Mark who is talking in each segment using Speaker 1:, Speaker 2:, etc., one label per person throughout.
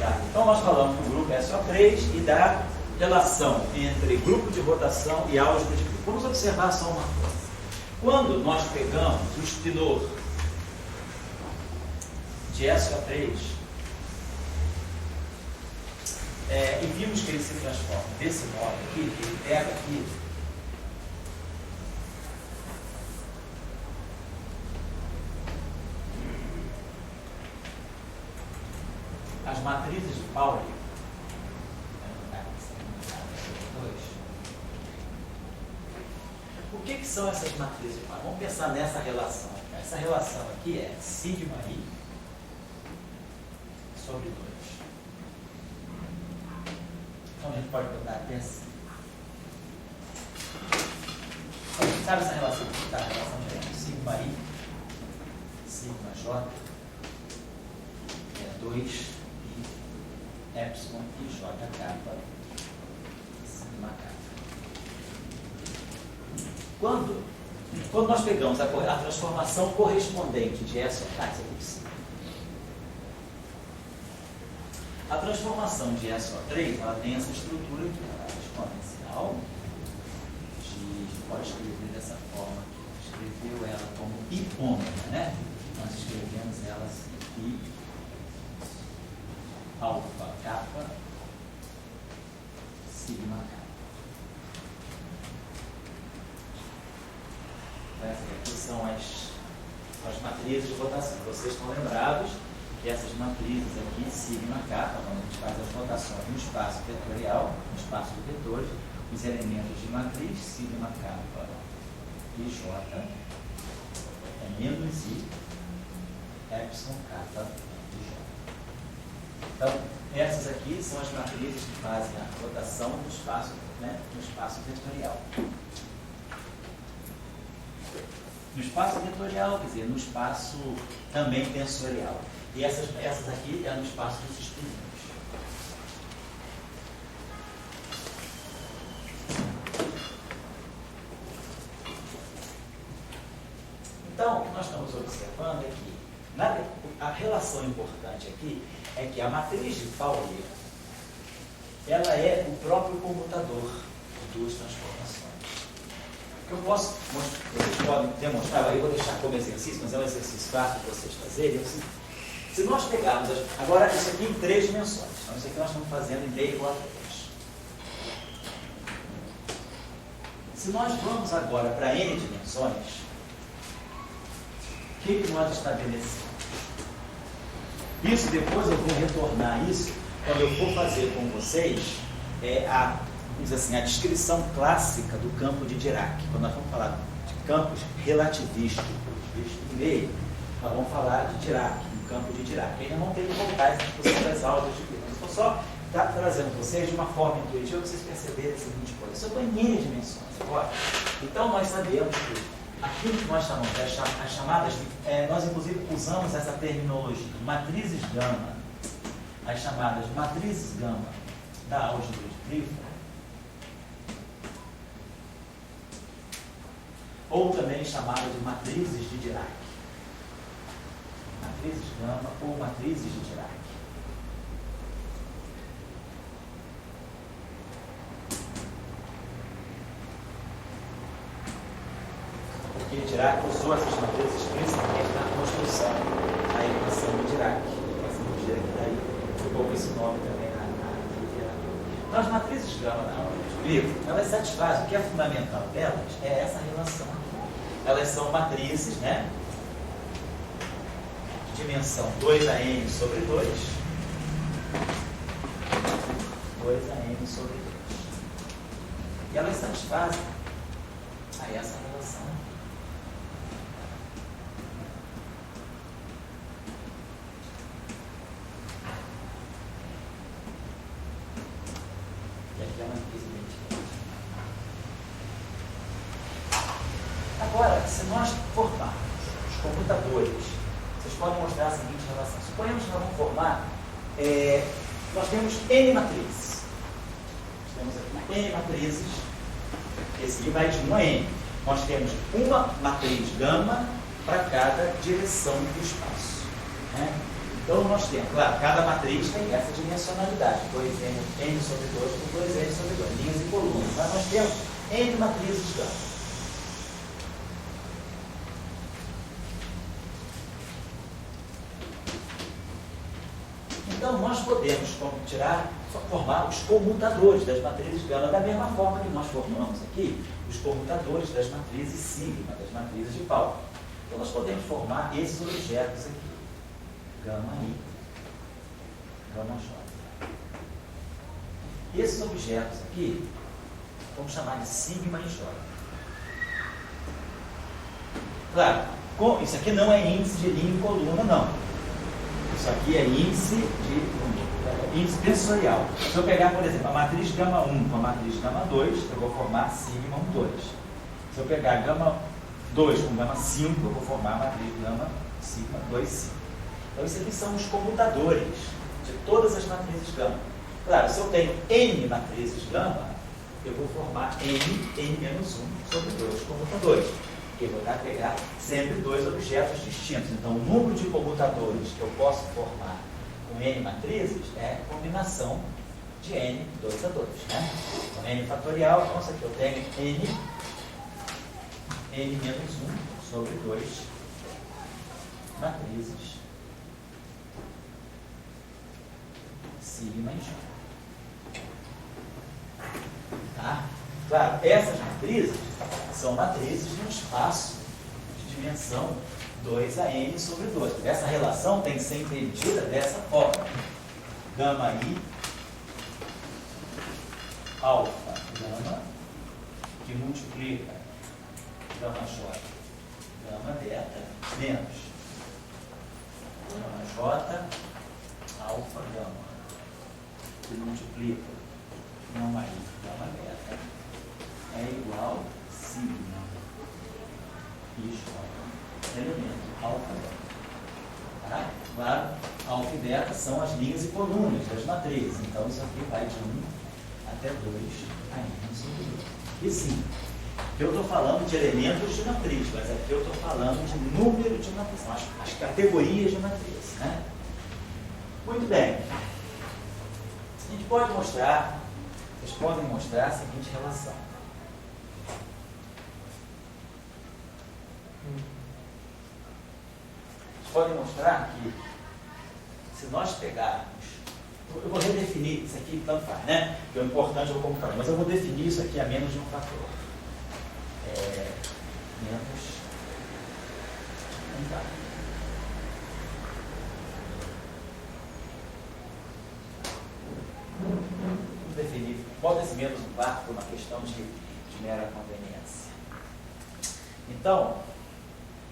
Speaker 1: Tá. Então nós falamos do grupo SO3 e da relação entre grupo de rotação e álgebra de grupo. Vamos observar só uma coisa. Quando nós pegamos o espinor de SO3 e vimos que ele se transforma desse modo aqui, ele pega aqui as matrizes de Pauli. O que são essas matrizes de Pauli? Vamos pensar nessa relação. Essa relação aqui é sigma i sobre 2. Então a gente pode botar até assim. Sabe essa relação que está? A relação de sigma i, sigma j é 2 epsilon e j kappa sigma kappa. Quando nós pegamos a transformação correspondente de SO, a transformação de SO3, ela tem essa estrutura aqui, ela é exponencial, pode escrever dessa forma aqui, escreveu ela como I ômega, né? Nós escrevemos ela assim, I alfa kappa sigma kappa. Essas aqui são as matrizes de rotação. Vocês estão lembrados que essas matrizes aqui, sigma kappa, quando a gente faz as rotações no espaço vetorial, no espaço de vetores, os elementos de matriz, sigma kappa e j, é menos i, epsilon kappa e j. Então, essas aqui são as matrizes que fazem a rotação no espaço, né, no espaço vetorial. No espaço vetorial, quer dizer, no espaço também tensorial. E essas aqui é no espaço dos espinhos. Então, o que nós estamos observando é que a relação importante aqui é que a matriz de Pauli, ela é o próprio comutador de duas transformações. O que eu posso mostrar, vocês podem demonstrar, aí eu vou deixar como exercício, mas é um exercício fácil de vocês fazerem. Se nós pegarmos, agora isso aqui em 3 dimensões, então isso aqui nós estamos fazendo em D igual a 3. Se nós vamos agora para N dimensões, o que nós estabelecemos? Isso depois eu vou retornar isso quando eu for fazer com vocês vamos dizer assim, a descrição clássica do campo de Dirac. Quando nós vamos falar de campos relativísticos em meio, nós vamos falar de Dirac, do campo de Dirac. Ainda não tem que voltar essa discussão das aulas de Dirac. Eu estou só trazendo vocês de uma forma intuitiva para vocês perceberem a seguinte coisa. Isso é N dimensões agora. Então nós sabemos que aquilo que nós chamamos as chamadas, nós inclusive usamos essa terminologia, matrizes gama, as chamadas matrizes gama da álgebra de Trifon, ou também chamada de matrizes de Dirac. Matrizes gama ou matrizes de Dirac. Porque Dirac usou essas matrizes principalmente na construção da equação de Dirac. Daí ficou com esse nome também na literatura. Então, as matrizes gama na aula de livro, elas satisfazem, o que é fundamental delas é essa relação. Elas são matrizes, né? De dimensão 2a_n sobre 2. 2a_n sobre 2. E elas satisfazem a essa relação. E aqui é uma matriz identificada. Agora, se nós formarmos os computadores, vocês podem mostrar a seguinte relação. Suponhamos que nós vamos formar, nós temos N matrizes. Nós temos aqui N matrizes, esse aqui vai de 1 a N. Nós temos uma matriz gama para cada direção do espaço. Né? Então nós temos, claro, cada matriz tem essa dimensionalidade, 2n, n sobre 2 por 2n sobre 2, linhas e colunas. Mas nós temos n matrizes gama. Então nós podemos formar os comutadores das matrizes gama da mesma forma que nós formamos aqui os comutadores das matrizes sigma, das matrizes de Pauli. Então nós podemos formar esses objetos aqui. Gama I, gama J. Esses objetos aqui, vamos chamar de sigma e J. Claro, isso aqui não é índice de linha e coluna, não. Isso aqui é índice tensorial. Se eu pegar, por exemplo, a matriz gama 1 com a matriz gama 2, eu vou formar sigma 1, 2. Se eu pegar gama 2 com gama 5, eu vou formar a matriz gama sigma 2, 5. Então, isso aqui são os comutadores de todas as matrizes gama. Claro, se eu tenho n matrizes gama, eu vou formar n-1 sobre 2 comutadores. Porque eu vou pegar sempre dois objetos distintos. Então, o número de comutadores que eu posso formar com n matrizes é a combinação de n 2 a 2. Né? Então, n fatorial, então, isso aqui eu tenho n-1 sobre 2 matrizes sigma e J. Tá? Claro, essas matrizes são matrizes de um espaço de dimensão 2 a n sobre 2. Essa relação tem que ser entendida dessa forma. Gama I, alfa, gama, que multiplica gama J, gama beta, menos gama J, alfa, gama, que multiplica gama I, gama beta, é igual a sigma e J, elemento alfa e beta. Tá? Claro, alfa e beta são as linhas e colunas das matrizes. Então, isso aqui vai de 1 até 2 a n sobre 2. E sim, eu estou falando de elementos de matriz, mas aqui eu estou falando de número de matriz, são as categorias de matriz. Né? Muito bem. A gente pode mostrar, vocês podem mostrar a seguinte relação. Vocês podem mostrar que, se nós pegarmos, eu vou redefinir isso aqui, tanto faz, né? Porque o importante é o computador, mas eu vou definir isso aqui a menos de um fator. Menos um fator. Vamos definir, bota esse menos um quarto por uma questão de mera conveniência. Então,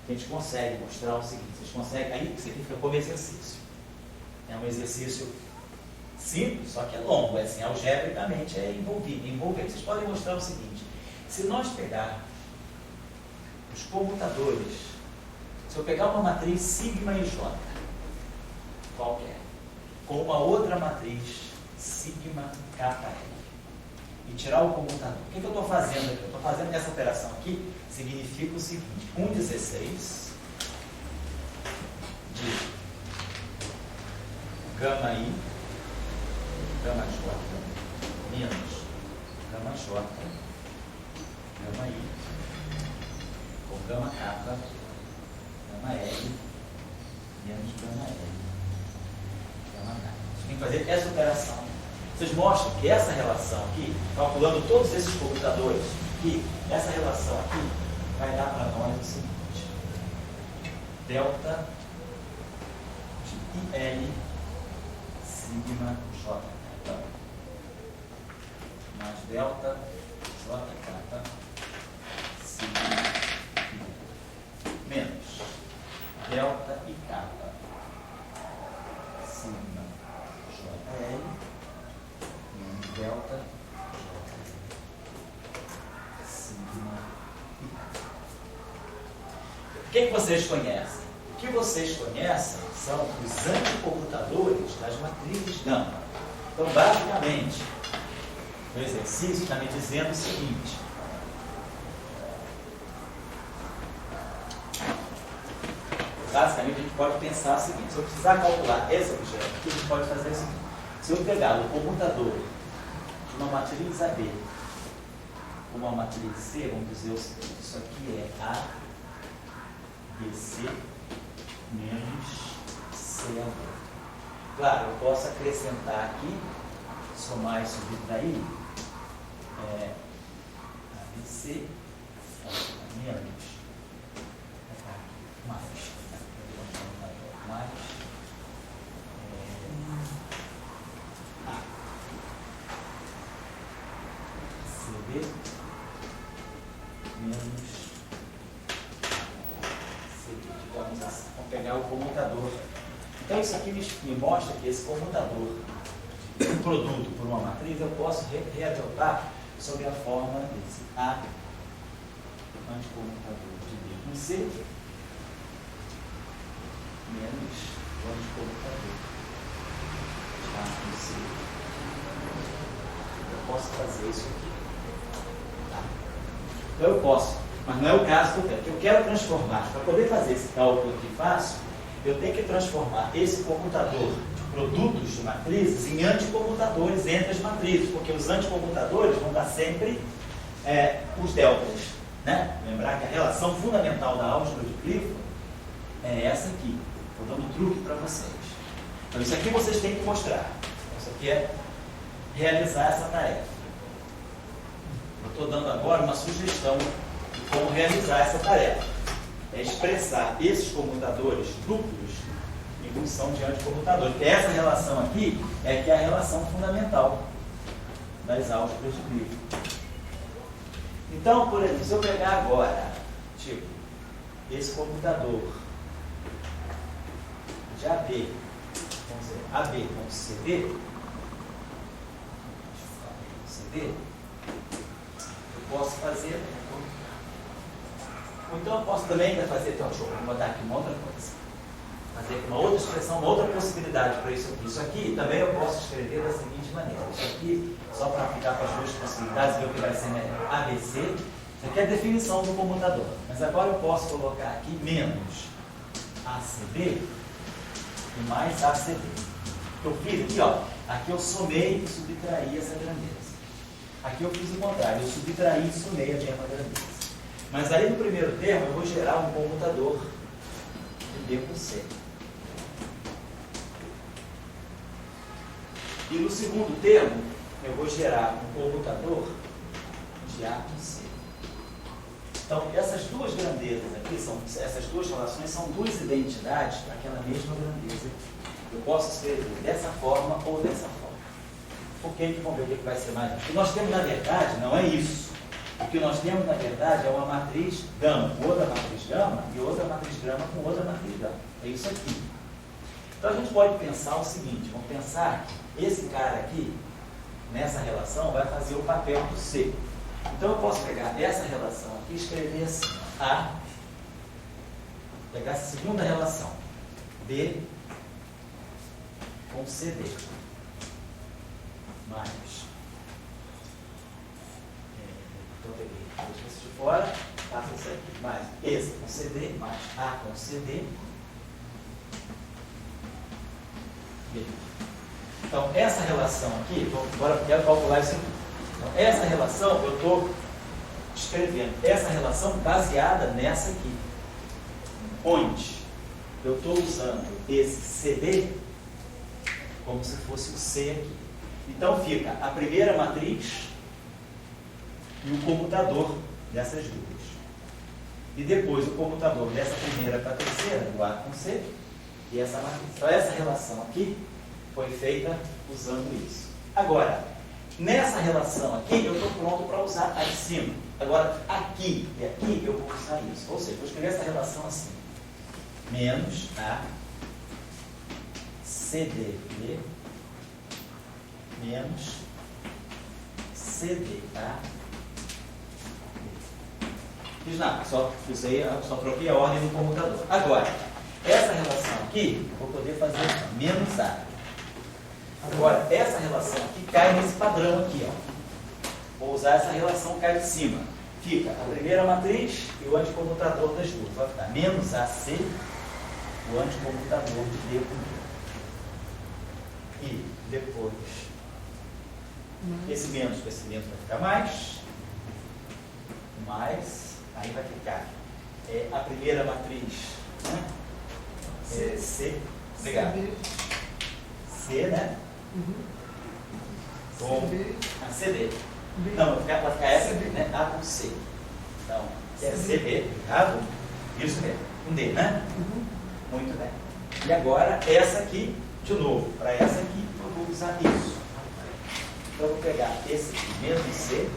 Speaker 1: a gente consegue mostrar o seguinte, vocês conseguem, aí isso aqui fica como exercício. É um exercício simples, só que é longo, assim, algebricamente é envolvente. Vocês podem mostrar o seguinte, se nós pegarmos os comutadores, se eu pegar uma matriz sigma e J, qualquer, com uma outra matriz sigma KL, e tirar o comutador, o que eu estou fazendo aqui? Eu estou fazendo essa operação aqui, significa o seguinte, 1,16 de gama I, gama J, menos gama J, gama I, com gama K, gama L, menos gama L, gama K. Você tem que fazer essa operação. Vocês mostram que essa relação aqui, calculando todos esses computadores aqui, essa relação aqui vai dar para nós o seguinte: delta de IL sigma J mais delta JK sigma menos delta IK sigma JL menos delta sigma IK. O que vocês conhecem? O que vocês conhecem são os anticomputadores das matrizes gama. Então, basicamente, o exercício está me dizendo o seguinte: basicamente a gente pode pensar o seguinte: se eu precisar calcular esse objeto, o que a gente pode fazer é o seguinte: se eu pegar o comutador de uma matriz AB com uma matriz C, vamos dizer o seguinte: isso aqui é A, BC menos CAB. Claro, eu posso acrescentar aqui, somar e subtrair, ABC menos mais CD menos CD, digamos assim. Vamos pegar o comutador. Então isso aqui me mostra que esse comutador de um produto por uma matriz eu posso readotar sob a forma desse A anticomutador de B com C menos o anticomutador de A com C. Eu posso fazer isso aqui. Tá? Então eu posso, mas não é o caso que eu quero. Eu quero transformar, para poder fazer esse cálculo que faço, eu tenho que transformar esse comutador de produtos de matrizes em anticomutadores entre as matrizes, porque os anticomutadores vão dar sempre os deltas. Né? Lembrar que a relação fundamental da álgebra de Clifford é essa aqui. Estou dando um truque para vocês. Então isso aqui vocês têm que mostrar. Isso aqui é realizar essa tarefa. Eu estou dando agora uma sugestão de como realizar essa tarefa. É expressar esses comutadores duplos em função de anticomutadores. Porque essa relação aqui é que é a relação fundamental das álgebras de Clifford. Então, por exemplo, se eu pegar agora, tipo, esse computador de AB, vamos dizer, AB com CD, eu posso fazer, ou então eu posso também fazer, então, deixa eu botar aqui uma outra coisa, fazer uma outra expressão, uma outra possibilidade para isso aqui. Isso aqui também eu posso escrever da seguinte maneira: isso aqui, só para aplicar para as duas possibilidades, ver o que vai ser melhor. ABC, isso aqui é a definição do comutador. Mas agora eu posso colocar aqui menos ACB e mais ACB. Eu fiz aqui, ó, aqui eu somei e subtraí essa grandeza. Aqui eu fiz o contrário, eu subtraí e somei a mesma grandeza. Mas aí no primeiro termo eu vou gerar um comutador de B com C. E no segundo termo, eu vou gerar um comutador de A com C. Então, essas duas grandezas aqui, essas duas relações são duas identidades para aquela mesma grandeza. Eu posso escrever dessa forma ou dessa forma. Por que? Vamos ver o que vai ser mais. O que nós temos, na verdade, não é isso. O que nós temos, na verdade, é uma matriz gama com outra matriz gama e outra matriz gama com outra matriz gama. É isso aqui. Então, a gente pode pensar o seguinte: vamos pensar que esse cara aqui, nessa relação, vai fazer o papel do C. Então, eu posso pegar essa relação aqui e escrever assim: A, pegar essa segunda relação, B com CD, mais, então eu peguei isso de fora, passa isso aqui, mais esse com CD, mais A com CD, B. Então, essa relação aqui, agora eu quero calcular isso aqui. Então, essa relação, eu estou escrevendo essa relação baseada nessa aqui, onde eu estou usando esse CD como se fosse o C aqui. Então, fica a primeira matriz e o comutador dessas duas. E depois o comutador dessa primeira para a terceira, do A com C, e essa matriz. Então, essa relação aqui foi feita usando isso. Agora, nessa relação aqui, eu estou pronto para usar a de cima. Agora, aqui e aqui, eu vou usar isso. Ou seja, eu vou escrever essa relação assim: menos A CDB menos CDA. Fiz nada, só troquei a ordem do comutador. Agora, essa relação aqui, eu vou poder fazer assim, menos A. Agora, essa relação aqui cai nesse padrão aqui, ó. Vou usar essa relação cai de cima. Fica a primeira matriz e o anticomutador das duas. Vai ficar menos AC o anticomutador de D com D. E depois, esse menos com esse menos vai ficar mais, aí vai ficar a primeira matriz, né? C, obrigado. C, né? Com a CD. Não, vai ficar essa aqui, né? A com C. Então, é CB, errado? Isso mesmo, um D, né? Muito bem. E agora, essa aqui, de novo, para essa aqui, eu vou usar isso. Então, eu vou pegar esse aqui, mesmo C,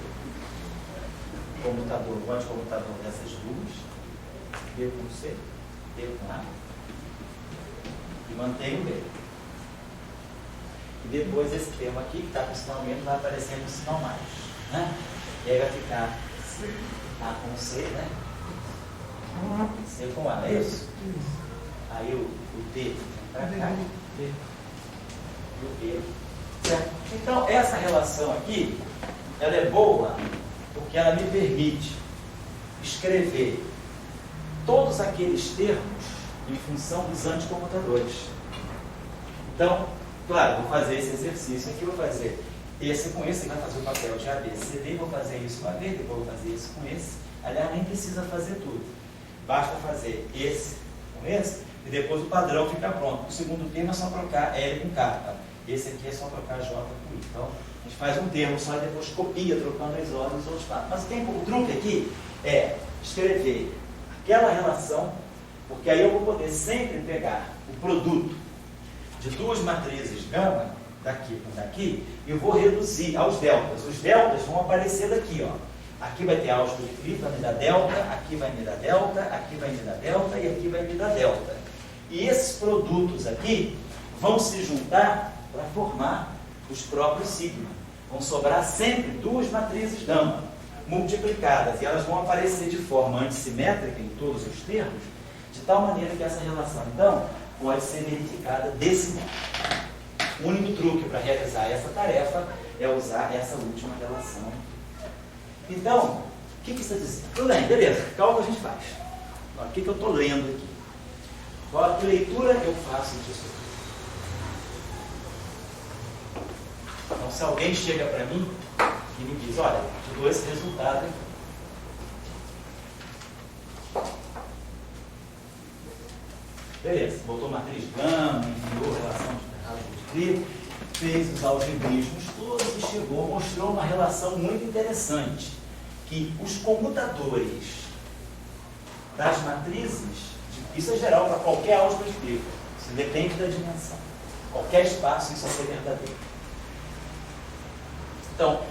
Speaker 1: comutador, o anticomutador dessas duas, B com C, D com A, e mantenho o B. E depois esse termo aqui, que está com o sinal menos, vai aparecendo o sinal mais. Né? E aí vai ficar A com C, né? C com A, é isso? Aí o D vem para cá, e o B. Certo? Então, essa relação aqui, ela é boa porque ela me permite escrever todos aqueles termos em função dos anticomutadores. Então, claro, vou fazer esse exercício aqui, vou fazer esse com esse, vai fazer o papel de A, B, C, D, vou fazer isso com A, B, depois vou fazer isso com esse. Aliás, nem precisa fazer tudo. Basta fazer esse com esse, e depois o padrão fica pronto. O segundo termo é só trocar L com K. Tá? Esse aqui é só trocar J com I. Então, a gente faz um termo só e depois copia, trocando as ordens dos outros quatro. Mas o truque aqui é escrever aquela relação, porque aí eu vou poder sempre pegar o produto de duas matrizes gama, daqui com daqui, e eu vou reduzir aos deltas. Os deltas vão aparecer daqui, ó. Aqui vai ter álgebra de Cliff, vai me dar delta, aqui vai me dar delta, aqui vai me dar delta e aqui vai me dar delta. E esses produtos aqui vão se juntar para formar os próprios sigma. Vão sobrar sempre duas matrizes gama multiplicadas, e elas vão aparecer de forma antissimétrica em todos os termos, de tal maneira que essa relação, então, pode ser verificada desse modo. O único truque para realizar essa tarefa é usar essa última relação. Então, o que isso está dizendo? Tudo bem, beleza, calma que a gente faz. Agora, o que eu estou lendo aqui? Qual a leitura eu faço disso aqui? Então, se alguém chega para mim e me diz, olha, te dou esse resultado aqui. Beleza, botou matriz gama, enviou relação de Cliff, fez os algebrismos todos e chegou, mostrou uma relação muito interessante, que os comutadores das matrizes, isso é geral para qualquer álgebra de Cliff, isso depende da dimensão. Qualquer espaço, isso é ser verdadeiro. Então,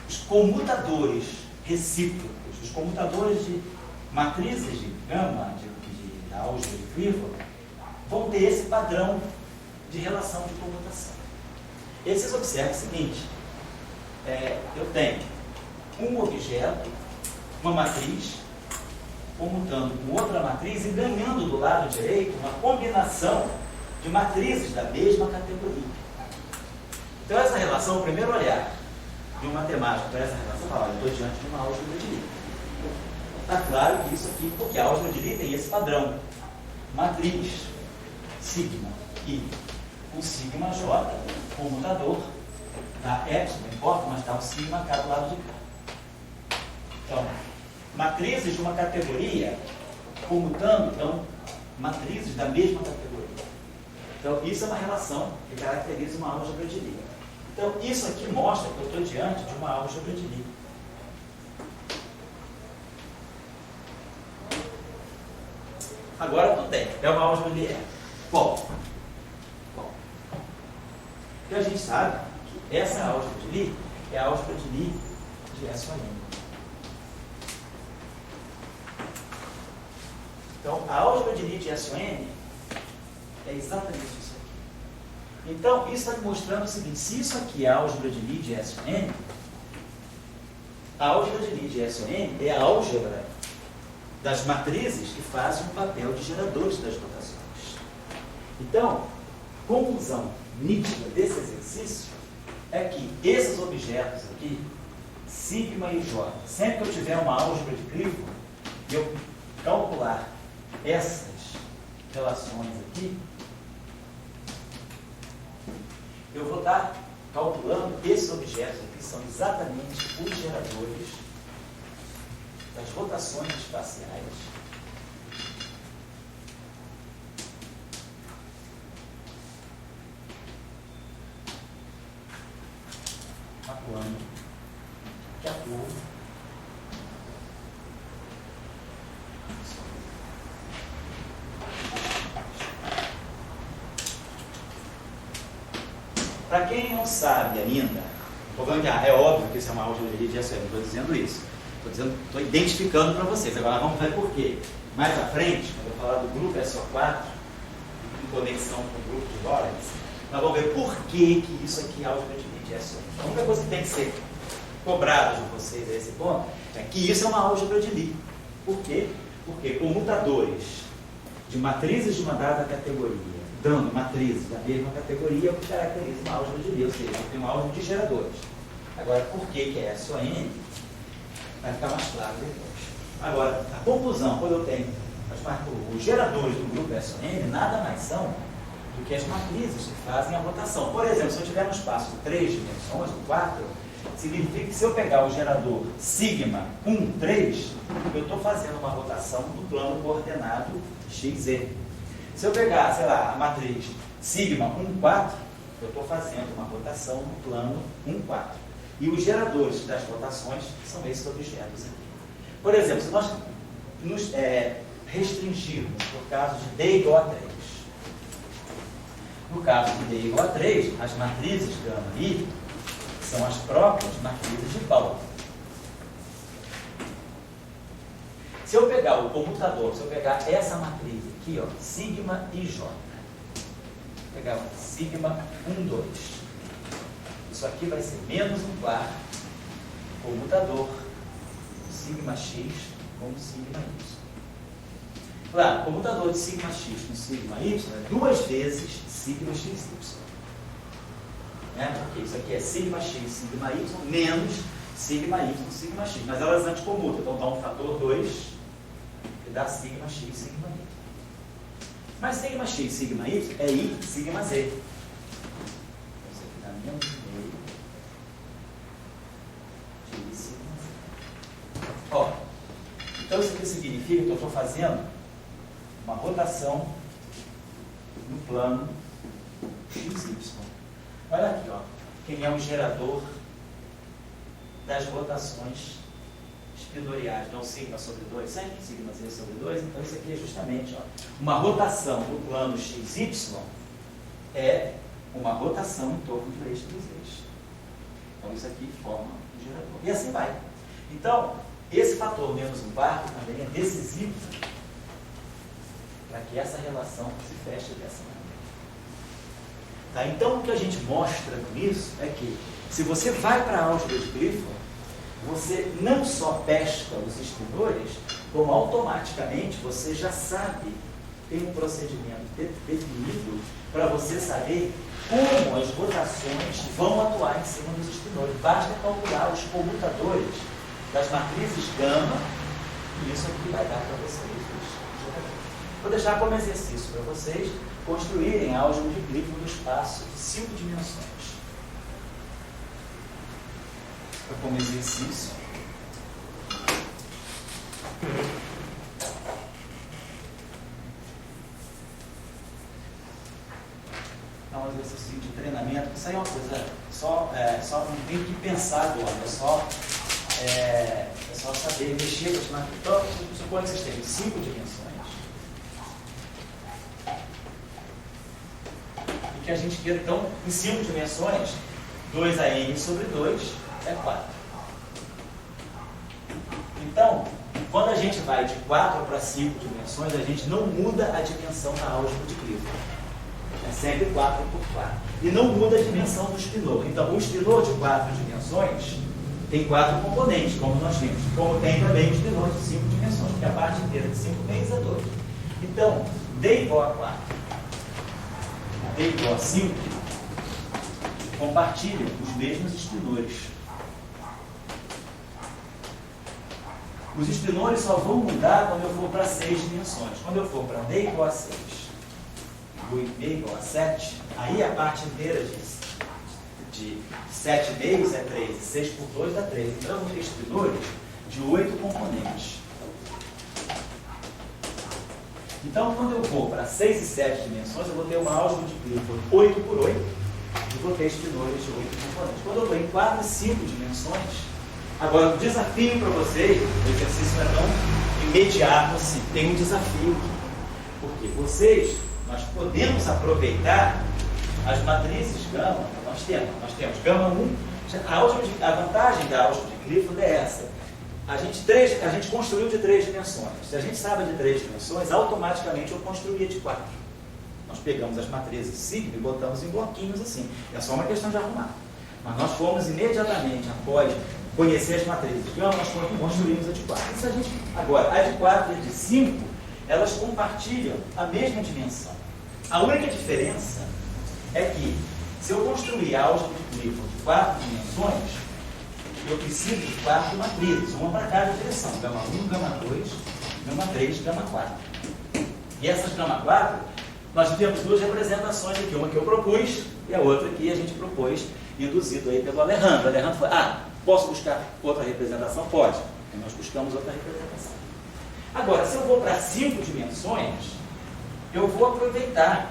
Speaker 1: os comutadores recíprocos, os comutadores de matrizes de gama, da álgebra de Cliff, vão ter esse padrão de relação de comutação. E aí vocês observam o seguinte, eu tenho um objeto, uma matriz, comutando com outra matriz e ganhando do lado direito uma combinação de matrizes da mesma categoria. Então essa relação, o primeiro olhar de um matemático para essa relação, fala, eu estou diante de uma álgebra de Lie. Está claro que isso aqui, porque a álgebra de Lie tem esse padrão. Matriz, sigma I, o sigma J, comutador, dá epsilon, não importa, mas dá um sigma K do lado de cá. Então, matrizes de uma categoria, comutando, então, matrizes da mesma categoria. Então, isso é uma relação que caracteriza uma álgebra de Lie. Então, isso aqui mostra que eu estou diante de uma álgebra de Lie. Agora tudo bem, é uma álgebra de Lie. Bom, porque a gente sabe que essa álgebra de Lie é a álgebra de Lie de S-ON. Então, a álgebra de Lie de S-ON é exatamente isso aqui. Então, isso está me mostrando o seguinte, se isso aqui é a álgebra de Lie de S-ON, a álgebra de Lie de S-ON é a álgebra das matrizes que fazem o papel de geradores das notações. Então, conclusão nítida desse exercício é que esses objetos aqui, sigma e J, sempre que eu tiver uma álgebra de Clifford e eu calcular essas relações aqui, eu vou estar calculando esses objetos aqui, são exatamente os geradores das rotações espaciais atuando que atuam Para quem não sabe ainda, é óbvio que isso é uma audiometria de SOM, não estou dizendo isso. Estou identificando para vocês. Agora vamos ver por quê. Mais à frente, quando eu falar do grupo SO4, em conexão com o grupo de Lorentz, nós vamos ver por que isso aqui é audiometria de SOM. A única coisa que tem que ser cobrada de vocês a esse ponto é que isso é uma álgebra de Lie. Por quê? Porque comutadores de matrizes de uma dada categoria, dando matrizes da mesma categoria, é o que caracteriza uma álgebra de Lie, ou seja, tem uma álgebra de geradores. Agora, por que é SON? Vai ficar mais claro depois. Agora, a conclusão, quando eu tenho os geradores do grupo SON, nada mais são do que as matrizes que fazem a rotação. Por exemplo, se eu tiver um espaço de 3 dimensões, ou 4, significa que se eu pegar o gerador sigma 1, 3, eu estou fazendo uma rotação do plano coordenado XZ. Se eu pegar, sei lá, a matriz sigma 1, 4, eu estou fazendo uma rotação no plano 1, 4. E os geradores das rotações são esses objetos aqui. Por exemplo, se nós nos restringirmos por caso de D igual a 3. No caso de D igual a 3, as matrizes gama I são as próprias matrizes de Pauli. Se eu pegar o comutador, se eu pegar essa matriz aqui, ó, sigma IJ, vou pegar sigma 1, 2. Isso aqui vai ser menos 1 quarto, comutador, sigma x com sigma y. Claro, comutador de sigma x com sigma y é 2 vezes sigma xy. Porque isso aqui é sigma x, sigma y, menos sigma y, sigma x. Mas elas anticomutam, então dá um fator 2, que dá sigma x, sigma y. Mas sigma x, sigma y é i, sigma z. Então isso aqui dá menos meio de i, sigma z. Ó, então isso aqui significa que eu estou fazendo uma rotação no plano XY. Olha aqui, ó, quem é o gerador das rotações espinoriais. Então, sigma sobre 2, sempre sigma z sobre 2. Então, isso aqui é justamente, ó, uma rotação no plano XY é uma rotação em torno do eixo dos eixos. Então, isso aqui forma um gerador. E assim vai. Então, esse fator menos 1 quarto também é decisivo para que essa relação se feche dessa maneira. Tá? Então, o que a gente mostra com isso é que, se você vai para a álgebra de Clifford, você não só pesca os espinores, como automaticamente você já sabe, tem um procedimento definido para você saber como as rotações vão atuar em cima dos espinores. Basta calcular os comutadores das matrizes gama, e isso aqui vai dar para vocês. Vou deixar como exercício para vocês construírem a álgebra de Clifford no espaço de 5 dimensões. Como exercício. É um exercício de treinamento. Isso aí é uma coisa, só não tem que pensar agora, é só saber mexer com as matrizes. Então, suponho que vocês tenham 5 dimensões. E que a gente queira, então, em 5 dimensões, 2an sobre 2 é 4. Então, quando a gente vai de 4 para 5 dimensões, a gente não muda a dimensão da álgebra de Clifford. É sempre 4 por 4. E não muda a dimensão do espinor. Então, o espinor de 4 dimensões tem 4 componentes, como nós vimos. Como tem também o espinor de 5 dimensões, porque a parte inteira de 5 vezes é 2. Então, D igual a 4, D igual a 5, compartilham os mesmos espinores. Os espinores só vão mudar quando eu for para 6 dimensões. Quando eu for para D igual a 6, B igual a 7, aí a parte inteira de 7 meios é 13, 6 por 2 dá 13. Então eu vou ter espinores de 8 componentes. Então, quando eu vou para 6 e 7 dimensões, eu vou ter uma álgebra de Clifford 8 por 8 e vou ter espinores de 8 componentes. Quando eu estou em 4 e 5 dimensões, agora o desafio para vocês, o exercício não é tão imediato assim, tem um desafio aqui. Porque vocês, nós podemos aproveitar as matrizes gama, nós temos gama 1, a vantagem da álgebra de Clifford é essa. A gente construiu de 3 dimensões. Se a gente sabe de 3 dimensões, automaticamente eu construía de 4. Nós pegamos as matrizes de sigma e botamos em bloquinhos assim. É só uma questão de arrumar. Mas nós fomos imediatamente, após conhecer as matrizes de gama, nós construímos a de 4. Agora, a de 4 e a de 5, elas compartilham a mesma dimensão. A única diferença é que, se eu construir a álgebra de Clifford de 4 dimensões, eu preciso de 4 matrizes, uma para cada direção, gama 1, gama 2, gama 3, gama 4. E essas gama 4, nós temos 2 representações aqui, uma que eu propus e a outra que a gente propôs, induzido aí pelo Alejandro. O Alejandro falou, posso buscar outra representação? Pode. E nós buscamos outra representação. Agora, se eu vou para 5 dimensões, eu vou aproveitar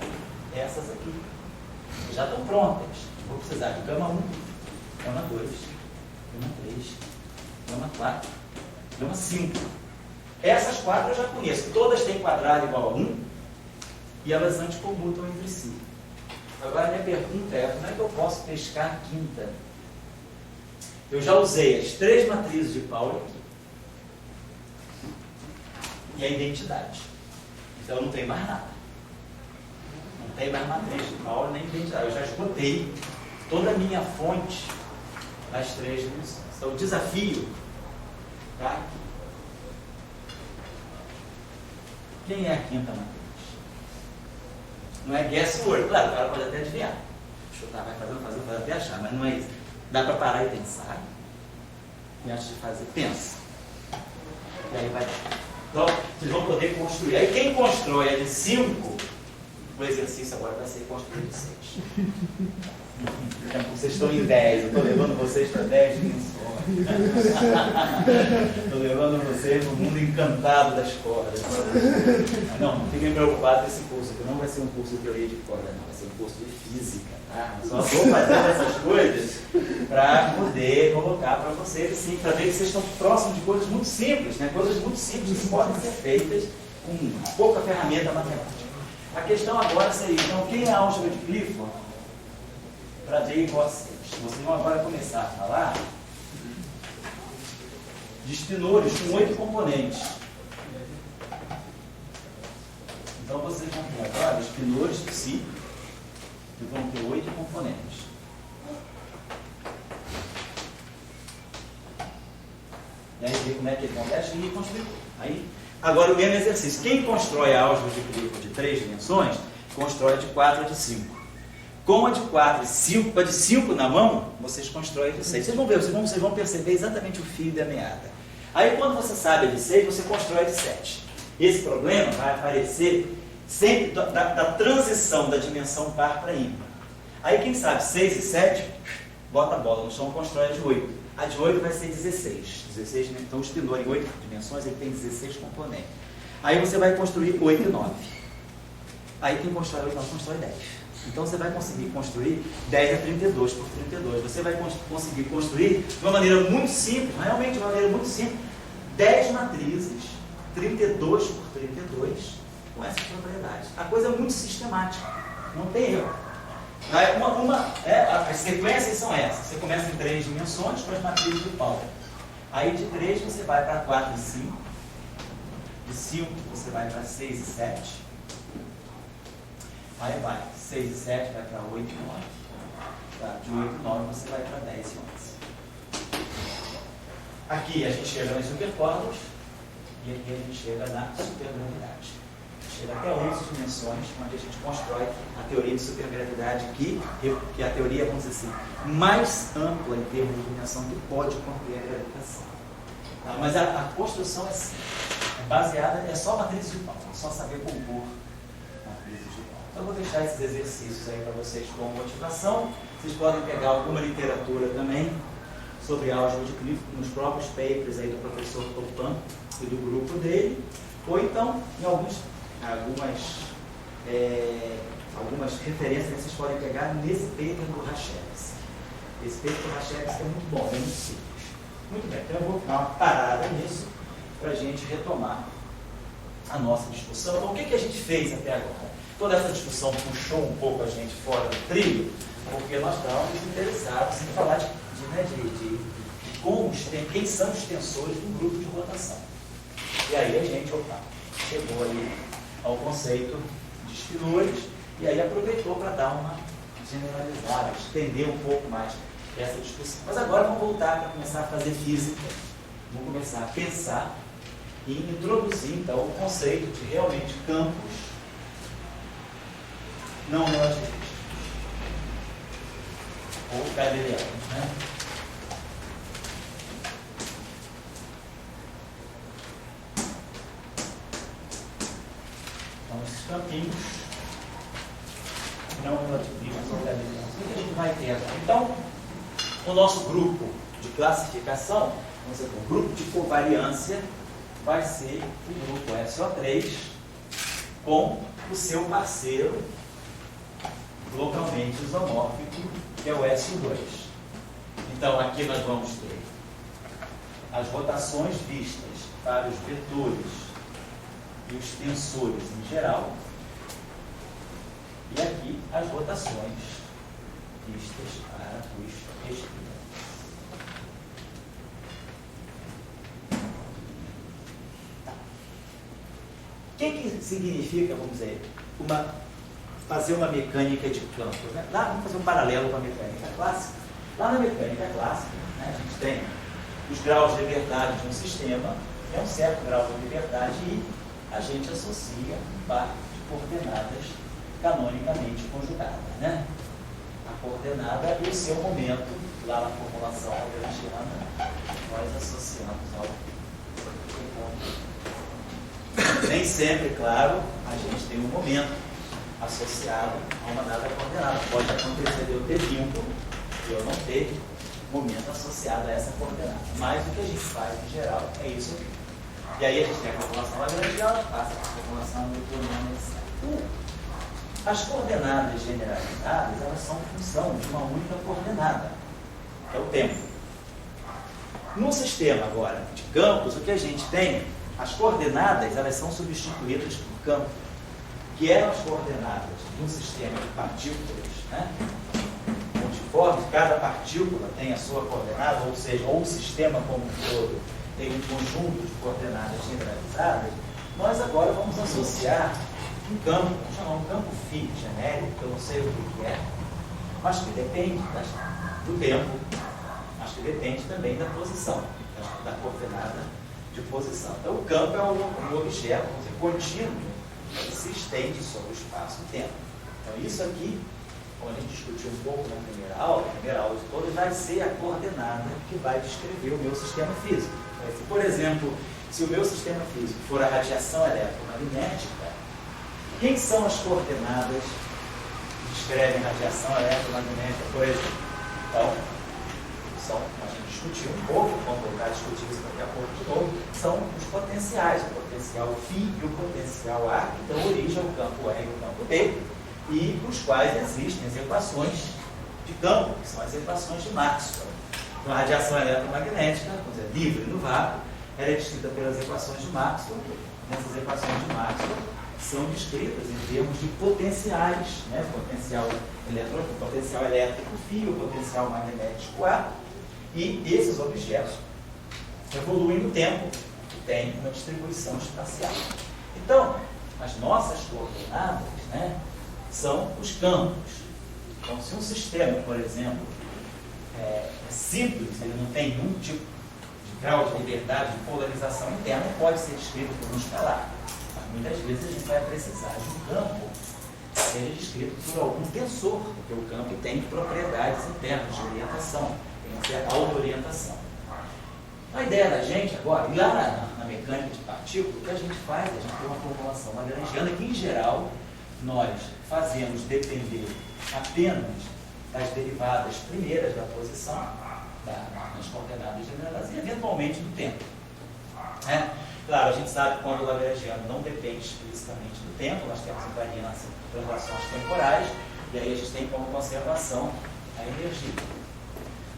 Speaker 1: essas aqui, que já estão prontas. Eu vou precisar de gama 1, gama 2, gama 3, gama 4, gama 5. Essas 4 eu já conheço. Todas têm quadrado igual a 1 e elas anticomutam entre si. Agora a minha pergunta é, como é que eu posso pescar a quinta? Eu já usei as 3 matrizes de Pauli aqui. E a identidade. Então não tem mais nada. Não tem mais matriz de Pauli nem identidade. Eu já esgotei toda a minha fonte das 3 dimensões. Então o desafio está aqui. Quem é a quinta matriz? Não é guesswork, claro, o cara pode até adivinhar. Chutar, vai fazendo, até achar, mas não é isso. Dá para parar e pensar. E antes de fazer, pensa. E aí vai. Então, vocês vão poder construir. Aí quem constrói a de 5, o exercício agora vai ser construir de 6. Então, vocês estão em 10, eu estou levando vocês para 10 dimensões. Estou levando vocês no mundo encantado das cordas. Não fiquem preocupados com esse curso, que não vai ser um curso de teoria de corda, não, vai ser um curso de física. Tá? Só vou fazer essas coisas para poder colocar para vocês, assim, para ver que vocês estão próximos de coisas muito simples, né? Coisas muito simples que podem ser feitas com pouca ferramenta matemática. A questão agora seria, então, quem é a álgebra de Clifford para D igual a 6? Vocês vão agora começar a falar de espinores com 8 componentes. Então vocês vão ter agora espinores de si, que vão ter 8 componentes. E aí ver como é que ele acontece e construir. Aí, agora o mesmo exercício. Quem constrói a álgebra de Clifford de 3 dimensões, constrói de 4 a de 5. Com a de 4 e 5, a de 5 na mão, vocês constroem a de 6. Vocês vão ver, vocês vão perceber exatamente o fio da meada. Aí quando você sabe a de 6, você constrói a de 7. Esse problema vai aparecer sempre da transição da dimensão par para ímpar. Aí quem sabe 6 e 7, bota a bola no chão e constrói a de 8. A de 8 vai ser 16. Então o espinor em 8 dimensões ele tem 16 componentes. Aí você vai construir 8 e 9. Aí quem constrói 8 e 9 constrói 10. Então você vai conseguir construir 10 a 32 por 32. Você vai conseguir construir de uma maneira muito simples, realmente de uma maneira muito simples, 10 matrizes, 32 por 32, com essas propriedades. A coisa é muito sistemática, não tem erro. As sequências são essas. Você começa em 3 dimensões com as matrizes de Pauli. Aí de 3 você vai para 4 e 5. De 5 você vai para 6 e 7. Aí vai, 6 e 7 vai para 8 e 9. Tá? De 8 e 9 você vai para 10 e 11. Aqui a gente chega nas supercórdias e aqui a gente chega na supergravidade. Chega até 11 dimensões, onde a gente constrói a teoria de supergravidade, que é a teoria, vamos dizer assim, mais ampla em termos de dimensão que pode compreender a gravitação. Tá? Mas a construção é simples. É baseada, é só matriz de Paulo, é só saber compor matrizes de Paulo. Então eu vou deixar esses exercícios aí para vocês como motivação. Vocês podem pegar alguma literatura também sobre álgebra de Clifford nos próprios papers aí do professor Topan e do grupo dele, ou então em algumas referências que vocês podem pegar nesse paper do Racheves. Esse paper do Racheves é muito bom, é muito simples. Muito bem, então eu vou dar uma parada nisso para a gente retomar a nossa discussão. Então, o que a gente fez até agora? Toda essa discussão puxou um pouco a gente fora do trilho, porque nós estávamos interessados em falar de como quem são os tensores do grupo de rotação. E aí a gente, chegou ali ao conceito de espirões, e aí aproveitou para dar uma generalizada, estender um pouco mais essa discussão. Mas agora vamos voltar para começar a fazer física, vamos começar a pensar e introduzir então o conceito de realmente campos não relativistas, ou galileanos, né? Então, esses campinhos não relativistas ou galileanos. O que a gente vai ter agora? Então, o nosso grupo de classificação, vamos dizer, o grupo de covariância, vai ser o grupo SO3 com o seu parceiro localmente isomórfico, que é o SO2. Então, aqui nós vamos ter as rotações vistas para os vetores e os tensores em geral, e aqui as rotações vistas para os espíritos. O que significa, vamos dizer, fazer uma mecânica de campos? Né? Lá, vamos fazer um paralelo com a mecânica clássica. Lá na mecânica clássica, né, a gente tem os graus de liberdade de um sistema, é um certo grau de liberdade, e a gente associa um par de coordenadas canonicamente conjugadas. Né? A coordenada e o seu momento, lá na formulação lagrangiana, nós associamos ao ponto. Nem sempre, claro, a gente tem um momento associado a uma dada coordenada. Pode acontecer de eu ter vínculo e eu não ter momento associado a essa coordenada. Mas o que a gente faz, em geral, é isso aqui. E aí a gente tem a formulação lagrangiana, passa para a formulação newtoniana. As coordenadas generalizadas, elas são função de uma única coordenada, que é o tempo. No sistema, agora, de campos, o que a gente tem, as coordenadas, elas são substituídas por campo, que eram as coordenadas de um sistema de partículas, né? Multiformes, cada partícula tem a sua coordenada, ou seja, ou o sistema como um todo tem um conjunto de coordenadas generalizadas. Nós agora vamos associar um campo, vamos chamar um campo φ genérico, que eu não sei o que é, mas que depende do tempo, mas que depende também da posição, da coordenada de posição. Então, o campo é um objeto contínuo que se estende sobre o espaço e tempo. Então, isso aqui, como a gente discutiu um pouco na primeira aula de todas, vai ser a coordenada que vai descrever o meu sistema físico. Por exemplo, se o meu sistema físico for a radiação eletromagnética, quem são as coordenadas que descrevem radiação eletromagnética, por exemplo? Então, a gente discutiu um pouco, vamos voltar a discutir isso daqui a pouco de novo, são os potenciais, o potencial φ e o potencial A, que dão origem ao campo R e ao campo B, e os quais existem as equações de campo, que são as equações de Maxwell. Então, a radiação eletromagnética, vamos dizer, livre no vácuo, ela é descrita pelas equações de Maxwell. Nessas equações de Maxwell são descritas em termos de potenciais, né? Potencial elétrico φ, o potencial magnético A, e esses objetos evoluem no tempo e têm uma distribuição espacial. Então, as nossas coordenadas, né, são os campos. Então, se um sistema, por exemplo, é simples, ele não tem nenhum tipo de grau de liberdade de polarização interna, pode ser descrito por um escalar. Mas muitas vezes a gente vai precisar de um campo que seja descrito por algum tensor, porque o campo tem propriedades internas de orientação, tem uma certa auto-orientação. A ideia da gente agora, e lá na mecânica de partícula, o que a gente faz, a gente tem uma formulação lagrangiana que, em geral, nós fazemos depender apenas das derivadas primeiras da posição, nas coordenadas generadas, e eventualmente do tempo. Claro, a gente sabe que quando o lagrangiano não depende explicitamente do tempo, nós temos invariância de translações temporais, e aí a gente tem como conservação a energia.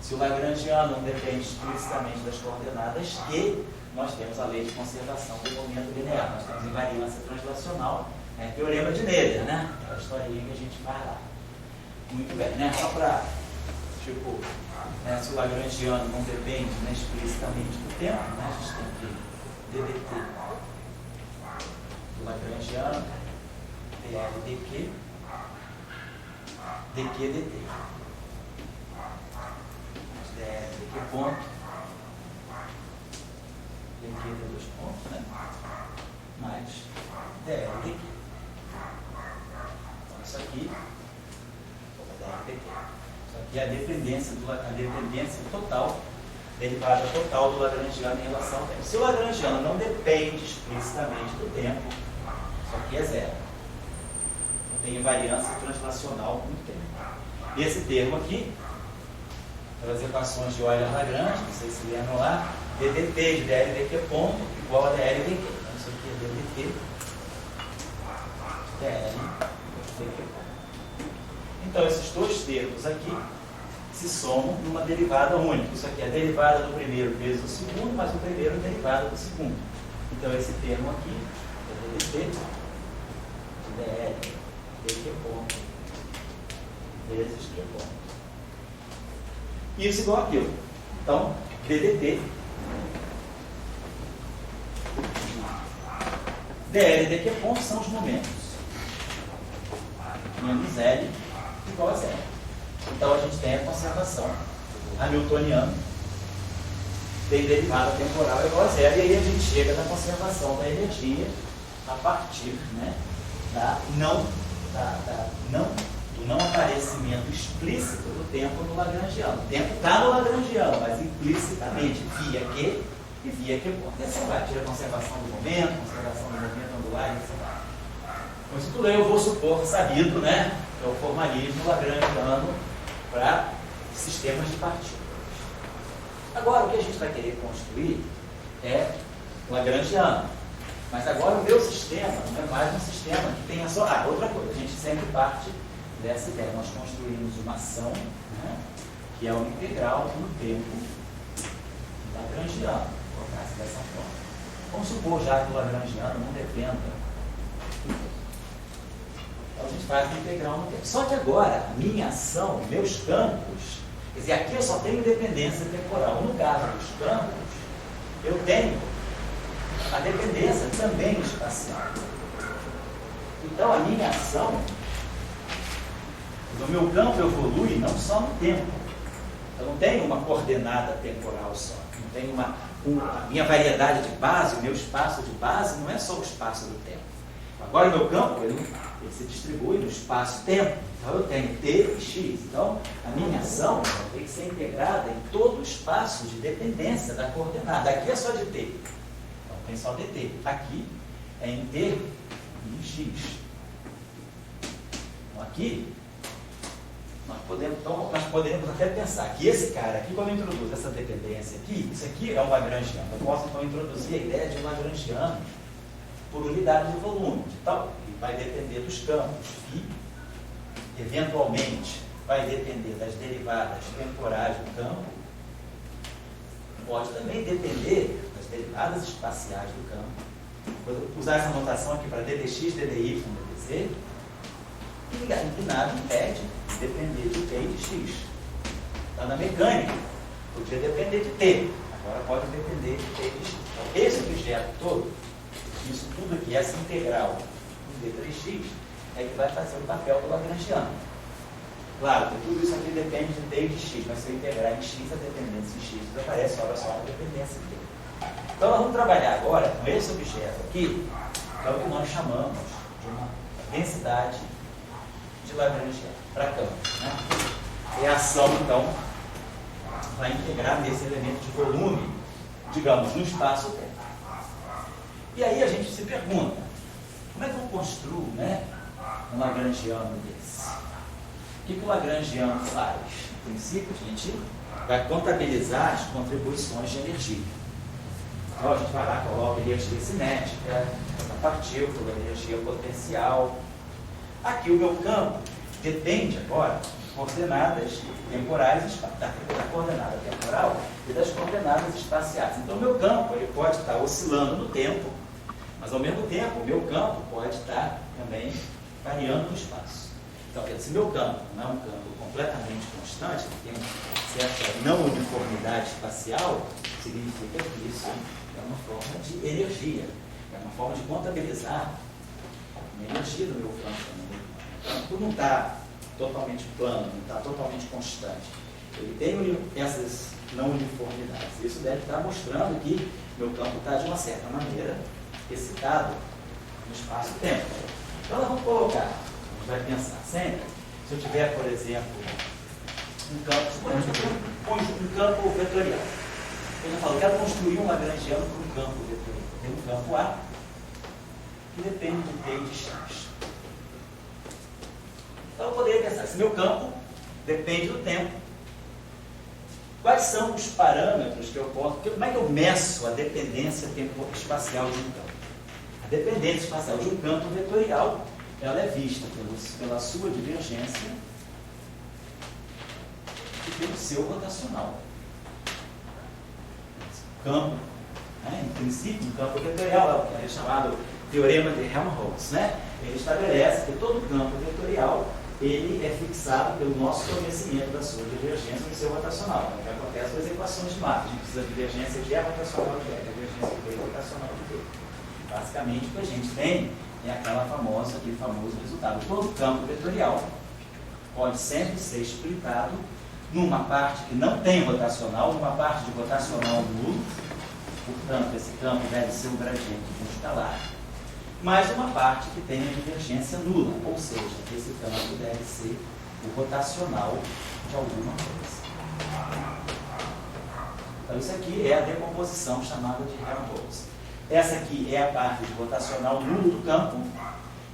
Speaker 1: Se o lagrangiano não depende explicitamente das coordenadas Q, nós temos a lei de conservação do momento linear. Nós temos invariância translacional, teorema de Nader, né? Aquela historinha que a gente faz lá. Muito bem, né? Só para, tipo, se o lagrangiano não depende explicitamente do tempo, né? A gente tem que DDT do lagrangiano, dl dq, dq dt. dl dq ponto, dq de dois pontos, né? Mais dl dq. Então isso aqui, dl dq. Isso aqui é a dependência total, derivada total do lagrangiano em relação ao tempo. Se o lagrangiano não depende explicitamente do tempo, isso aqui é zero. Não tem invariância translacional no tempo. E esse termo aqui, pelas equações de Euler-Lagrange, não sei se lembram lá, ddt de dl dq ponto igual a dl dq. Então isso aqui é ddt dl dq ponto. Então esses dois termos aqui se somam numa derivada única. Isso aqui é a derivada do primeiro vezes o segundo, mas o primeiro é a derivada do segundo. Então esse termo aqui é ddt de dl dq ponto vezes q ponto. Isso igual aquilo. Então, ddt dl dq ponto são os momentos. Menos L igual a zero. Então a gente tem a conservação hamiltoniana, tem derivada temporal igual a zero, e aí a gente chega na conservação da energia a partir, né, do não aparecimento explícito do tempo no lagrangiano. O tempo está no lagrangiano, mas implicitamente via Q e via Q ponto. E assim vai, tira a conservação do momento angular, e assim vai. Então isso tudo aí eu vou supor sabido, né, que é o formalismo lagrangiano para sistemas de partículas. Agora, o que a gente vai querer construir é lagrangiano. Mas agora o meu sistema não é mais um sistema que tenha só... outra coisa, a gente sempre parte dessa ideia. Nós construímos uma ação, né, que é uma integral do tempo lagrangiano. Vou colocar dessa forma. Vamos supor já que o lagrangiano não dependa. Então a gente faz uma integral no tempo. Só que agora, a minha ação, meus campos, quer dizer, aqui eu só tenho dependência temporal. No caso dos campos, eu tenho a dependência também espacial. Então a minha ação, o meu campo evolui não só no tempo. Eu não tenho uma coordenada temporal só. Não tenho a minha variedade de base, o meu espaço de base não é só o espaço do tempo. Agora o meu campo, ele se distribui no espaço-tempo. Então eu tenho t e x. Então a minha ação tem que ser integrada em todo o espaço de dependência da coordenada. Aqui é só de t. Então tem só dt. Aqui é em t e em x. Então aqui nós podemos até pensar que esse cara aqui, quando eu introduzo essa dependência aqui, isso aqui é um lagrangiano. Eu posso então introduzir a ideia de um lagrangiano por unidade de volume, de tal, que vai depender dos campos, e eventualmente vai depender das derivadas temporais do campo, pode também depender das derivadas espaciais do campo. Vou usar essa notação aqui para ddx, ddy, dz, e nada impede de depender de t e de x. Então, na mecânica, podia depender de t, agora pode depender de t e de x. Então, esse objeto todo, isso tudo aqui, essa integral em d3x, é que vai fazer o papel do lagrangiano. Claro, que tudo isso aqui depende de t e de x, mas se eu integrar em x, a dependência em x desaparece, olha só a dependência em t. Então nós vamos trabalhar agora com esse objeto aqui, que é o que nós chamamos de uma densidade de lagrangiano para campos, né? E a ação, então, vai integrar nesse elemento de volume digamos, no espaço-tempo. E aí a gente se pergunta, como é que eu construo, né, um lagrangiano desse? O que o lagrangiano faz? No princípio, a gente vai contabilizar as contribuições de energia. Então a gente vai lá, coloca energia cinética, a partícula, energia potencial. Aqui o meu campo depende agora de coordenadas temporais, da coordenada temporal e das coordenadas espaciais. Então o meu campo ele pode estar oscilando no tempo, mas ao mesmo tempo o meu campo pode estar também variando no espaço. Então, se meu campo não é um campo completamente constante, que tem certa não uniformidade espacial, significa que isso é uma forma de energia, é uma forma de contabilizar a energia do meu campo. Então, tudo não está totalmente plano, não está totalmente constante. Ele tem essas não uniformidades. Isso deve estar mostrando que meu campo está, de uma certa maneira, excitado no espaço-tempo. Então, nós vamos colocar, a gente vai pensar sempre, se eu tiver, por exemplo, um campo vetorial. Eu falo, eu quero construir um lagrangiano para um campo vetorial. Tem um campo A, que depende do T de X. Então eu poderia pensar, se meu campo depende do tempo, quais são os parâmetros que eu posso... Como é que eu meço a dependência espacial de um campo? A dependência espacial de um campo vetorial, ela é vista pela sua divergência e pelo seu rotacional. Campo, né? Em princípio, um campo vetorial é chamado teorema de Helmholtz, né? Ele estabelece que todo campo vetorial ele é fixado pelo nosso conhecimento da sua divergência e do seu rotacional. O que acontece com as equações de Marx. A gente precisa de divergência de E rotacional de E, divergência de B rotacional de B. Basicamente, o que a gente tem é aquele famoso resultado. Todo campo vetorial pode sempre ser explicado numa parte que não tem rotacional, numa parte de rotacional nulo. Portanto, esse campo deve ser um gradiente de um escalar. Mais uma parte que tem a divergência nula, ou seja, esse campo deve ser o rotacional de alguma coisa. Então isso aqui é a decomposição chamada de Helmholtz. Essa aqui é a parte de rotacional nulo do campo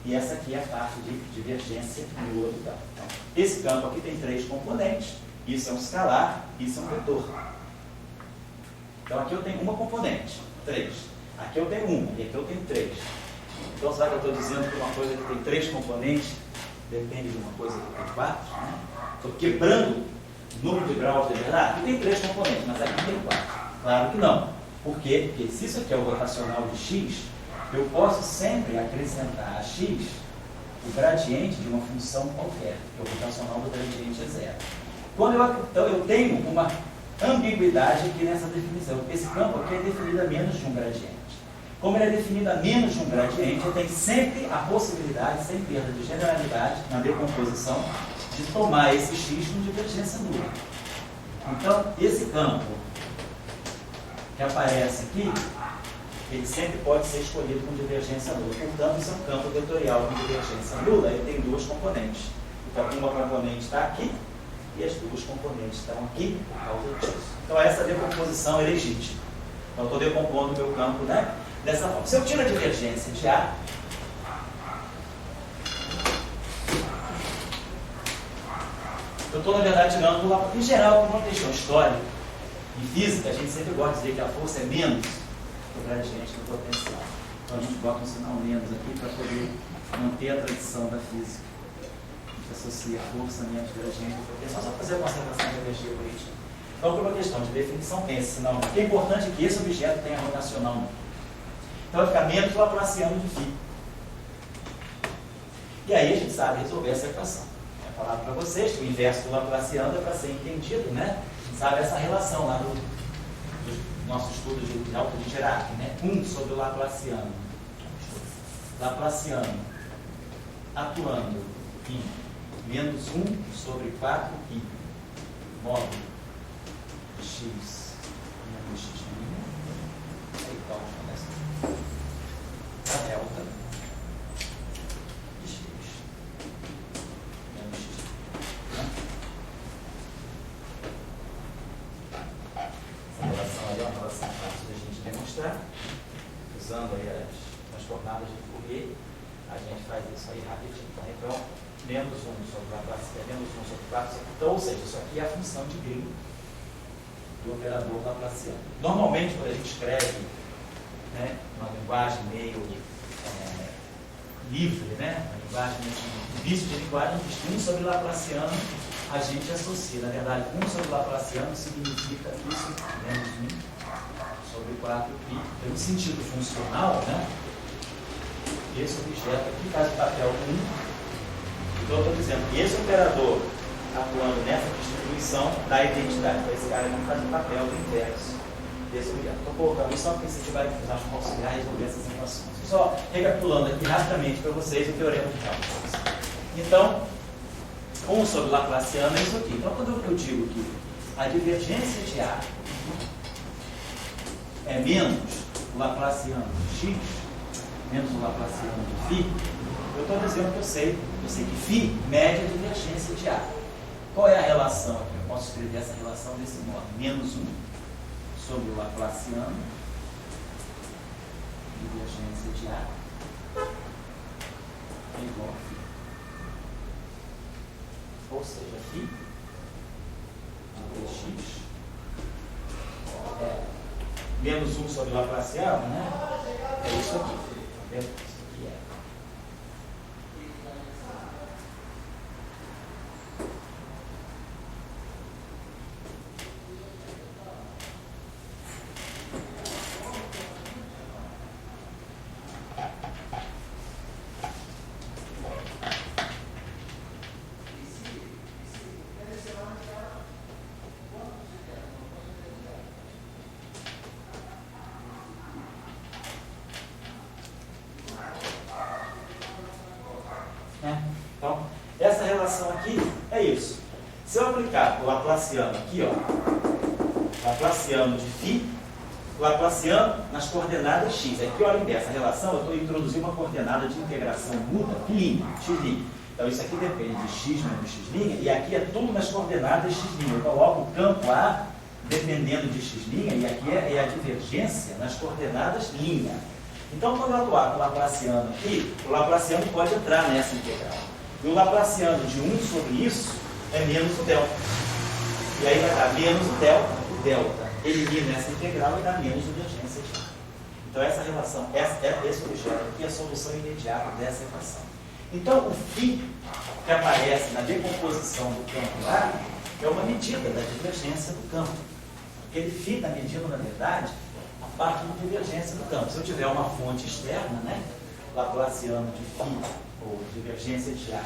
Speaker 1: e essa aqui é a parte de divergência nula do campo. Então, esse campo aqui tem 3 componentes, isso é um escalar, isso é um vetor. Então aqui eu tenho uma componente, 3. Aqui eu tenho uma e aqui eu tenho 3. Então, será que eu estou dizendo que uma coisa que tem 3 componentes depende de uma coisa que tem 4? Né? Estou quebrando o número de graus de liberdade? Aqui tem 3 componentes, mas aqui tem 4. Claro que não. Por quê? Porque se isso aqui é o rotacional de x, eu posso sempre acrescentar a x o gradiente de uma função qualquer, que o rotacional do gradiente é 0. Então, eu tenho uma ambiguidade aqui nessa definição. Esse campo aqui é definido a menos de um gradiente. Como ele é definido a menos de um gradiente, eu tenho sempre a possibilidade, sem perda de generalidade, na decomposição, de tomar esse x com divergência nula. Então, esse campo que aparece aqui, ele sempre pode ser escolhido com divergência nula. Portanto, isso é um campo vetorial com divergência nula, ele tem 2 componentes. Então, uma componente está aqui e as 2 componentes estão aqui por causa disso. Então, essa decomposição é legítima. Então, eu estou decompondo o meu campo, né? Dessa forma. Se eu tiro a divergência de A, eu estou, na verdade, tirando lá. Em geral, como uma questão histórica e física, a gente sempre gosta de dizer que a força é menos que o gradiente do potencial. Então, a gente bota um sinal menos aqui para poder manter a tradição da física. A gente associa força menos gradiente do potencial, só para fazer a conservação de energia política. Então, por uma questão de definição, tem esse sinal. O que é importante é que esse objeto tenha rotacional não. Então vai ficar menos laplaciano de φ. E aí a gente sabe resolver essa equação. Eu falar para vocês que o inverso do laplaciano é para ser entendido, né? A gente sabe essa relação lá do nosso estudo de alta de Dirac, né? 1 sobre o laplaciano. Laplaciano atuando em menos 1 sobre 4π módulo de x menos x'. Aí então, a delta de x menos x. Essa relação aí é uma relação fácil demonstrar, usando aí as coordenadas de Fourier, a gente faz isso aí rapidinho. Tá? Então, menos 1 sobre Laplace, menos 1 sobre 4. Então, ou seja, isso aqui é a função de grilo do operador laplaciano. Normalmente, quando a gente escreve, né, uma linguagem meio livre, né, uma linguagem de vício de linguagem, diz 1 sobre Laplaciano, a gente associa. Na verdade, 1 sobre Laplaciano significa isso, menos 1 sobre 4π. No sentido funcional, né, esse objeto aqui faz o papel 1. Então, eu estou dizendo que esse operador atuando nessa distribuição dá identidade para esse cara que faz o papel do inverso desse objeto. Estou colocando isso só porque você vai usar para auxiliar e resolver essas equações. Só recapitulando aqui rapidamente para vocês o teorema de cálculo. Então, 1 sobre Laplaciano é isso aqui. Então, quando eu digo que a divergência de A é menos o Laplaciano de x, menos o Laplaciano de φ, eu estou dizendo que eu sei que φ mede a divergência de A. Qual é a relação aqui? Eu posso escrever essa relação desse modo. Menos 1 sobre o Laplaciano, divergência de A, é igual a φ. Ou seja, φ de x é menos 1 sobre o Laplaciano, né? É isso aqui. Tá vendo? Isso aqui é. Então, essa relação aqui é isso. Se eu aplicar o Laplaciano aqui, ó, Laplaciano de φ, Laplaciano nas coordenadas x. Aqui, olha inversa, a relação, eu estou introduzindo uma coordenada de integração mútua, x'. Então, isso aqui depende de x menos x', e aqui é tudo nas coordenadas x'. Eu coloco o campo A dependendo de x', e aqui é a divergência nas coordenadas linha. Então, quando eu atuar com o Laplaciano aqui, o Laplaciano pode entrar nessa integral. E o Laplaciano de 1 sobre isso é menos o delta. E aí vai dar menos o delta. Elimina essa integral e dá menos divergência de A. Então, essa relação, esse objeto aqui é a solução imediata dessa equação. Então, o φ que aparece na decomposição do campo A é uma medida da divergência do campo. Aquele φ está medindo, na verdade, a parte de divergência do campo. Se eu tiver uma fonte externa, né, Laplaciano de φ, ou divergência de A,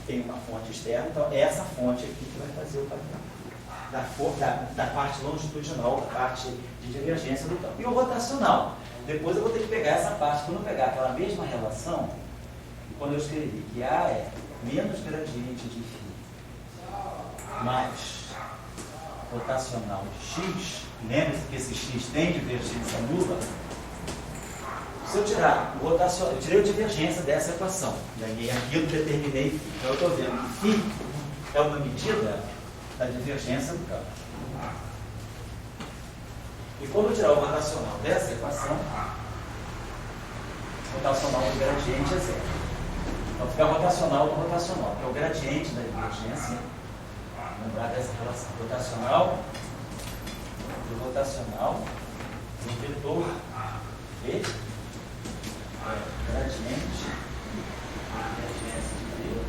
Speaker 1: tem uma fonte externa, então é essa fonte aqui que vai fazer o papel da parte longitudinal, da parte de divergência do campo. E o rotacional, depois eu vou ter que pegar essa parte, quando eu pegar aquela mesma relação, quando eu escrevi que A é menos gradiente de φ mais rotacional de x, lembre-se que esse x tem divergência nula. Se eu tirar o rotacional, eu tirei a divergência dessa equação, e aí aqui eu determinei φ. Então eu estou vendo que φ é uma medida da divergência do campo. E quando eu tirar o rotacional dessa equação, o rotacional do gradiente é zero. Então fica rotacional do rotacional, que é o gradiente da divergência. Lembrar dessa relação. Rotacional do rotacional do vetor V gradiente de V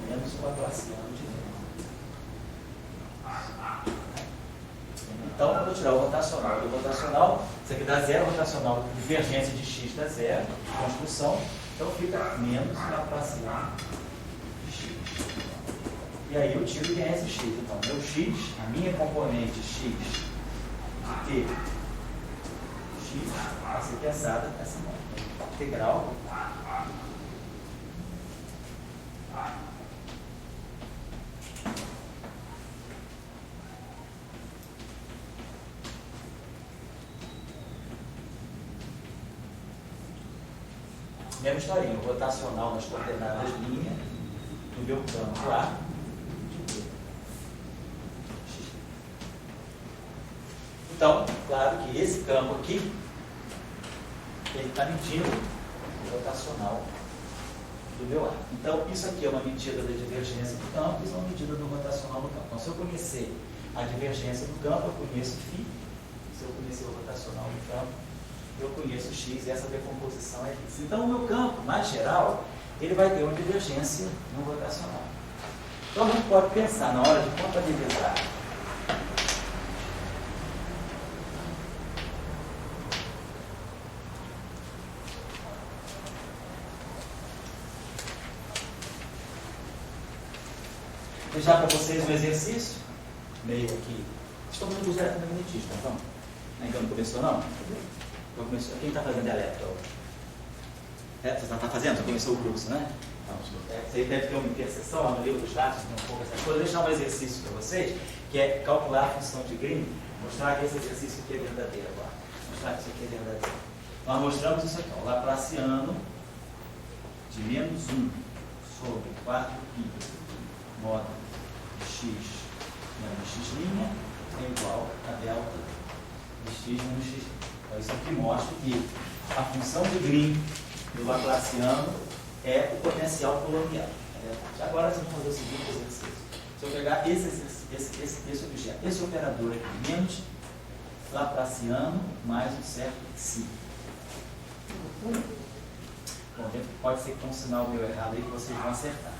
Speaker 1: menos o Laplaciano de V. Então, quando eu tirar o rotacional do rotacional, isso aqui dá zero, rotacional, divergência de x dá zero, construção, então fica menos Laplaciano de x. E aí eu tiro quem é esse x. Então, meu x, a minha componente x de t, x, vai ser pensada dessa maneira. Integral mesma historinha, o rotacional nas coordenadas linha do meu campo A. Então, claro que esse campo aqui, ele está medindo o rotacional do meu arco. Então, isso aqui é uma medida da divergência do campo, isso é uma medida do rotacional do campo. Então, se eu conhecer a divergência do campo, eu conheço φ. Se eu conhecer o rotacional do campo, eu conheço x, e essa decomposição é isso. Então, o meu campo, na geral, ele vai ter uma divergência no rotacional. Então, a gente pode pensar na hora de contabilizar deixar para vocês um exercício, meio aqui. Estou falando do eletromagnetismo, então. Ainda não começou, não? Não começou. Quem está fazendo eletro? Você está fazendo? Já começou o curso, né? Então, você deve ter uma interseção lá no livro dos dados, um pouco essas coisas. Vou deixar um exercício para vocês, que é calcular a função de Green, mostrar que esse exercício aqui é verdadeiro agora. Mostrar que isso aqui é verdadeiro. Nós mostramos isso aqui, ó, Laplaciano de menos 1 sobre 4π módulo x menos x' é igual a delta de x menos x'. Então, isso aqui mostra que a função de Green do Laplaciano é o potencial colombiano. Agora, vocês vão fazer o seguinte exercício. Se eu pegar esse objeto, esse operador aqui, menos Laplaciano mais um certo psi. Bom, pode ser que tenha um sinal meio errado aí que vocês vão acertar.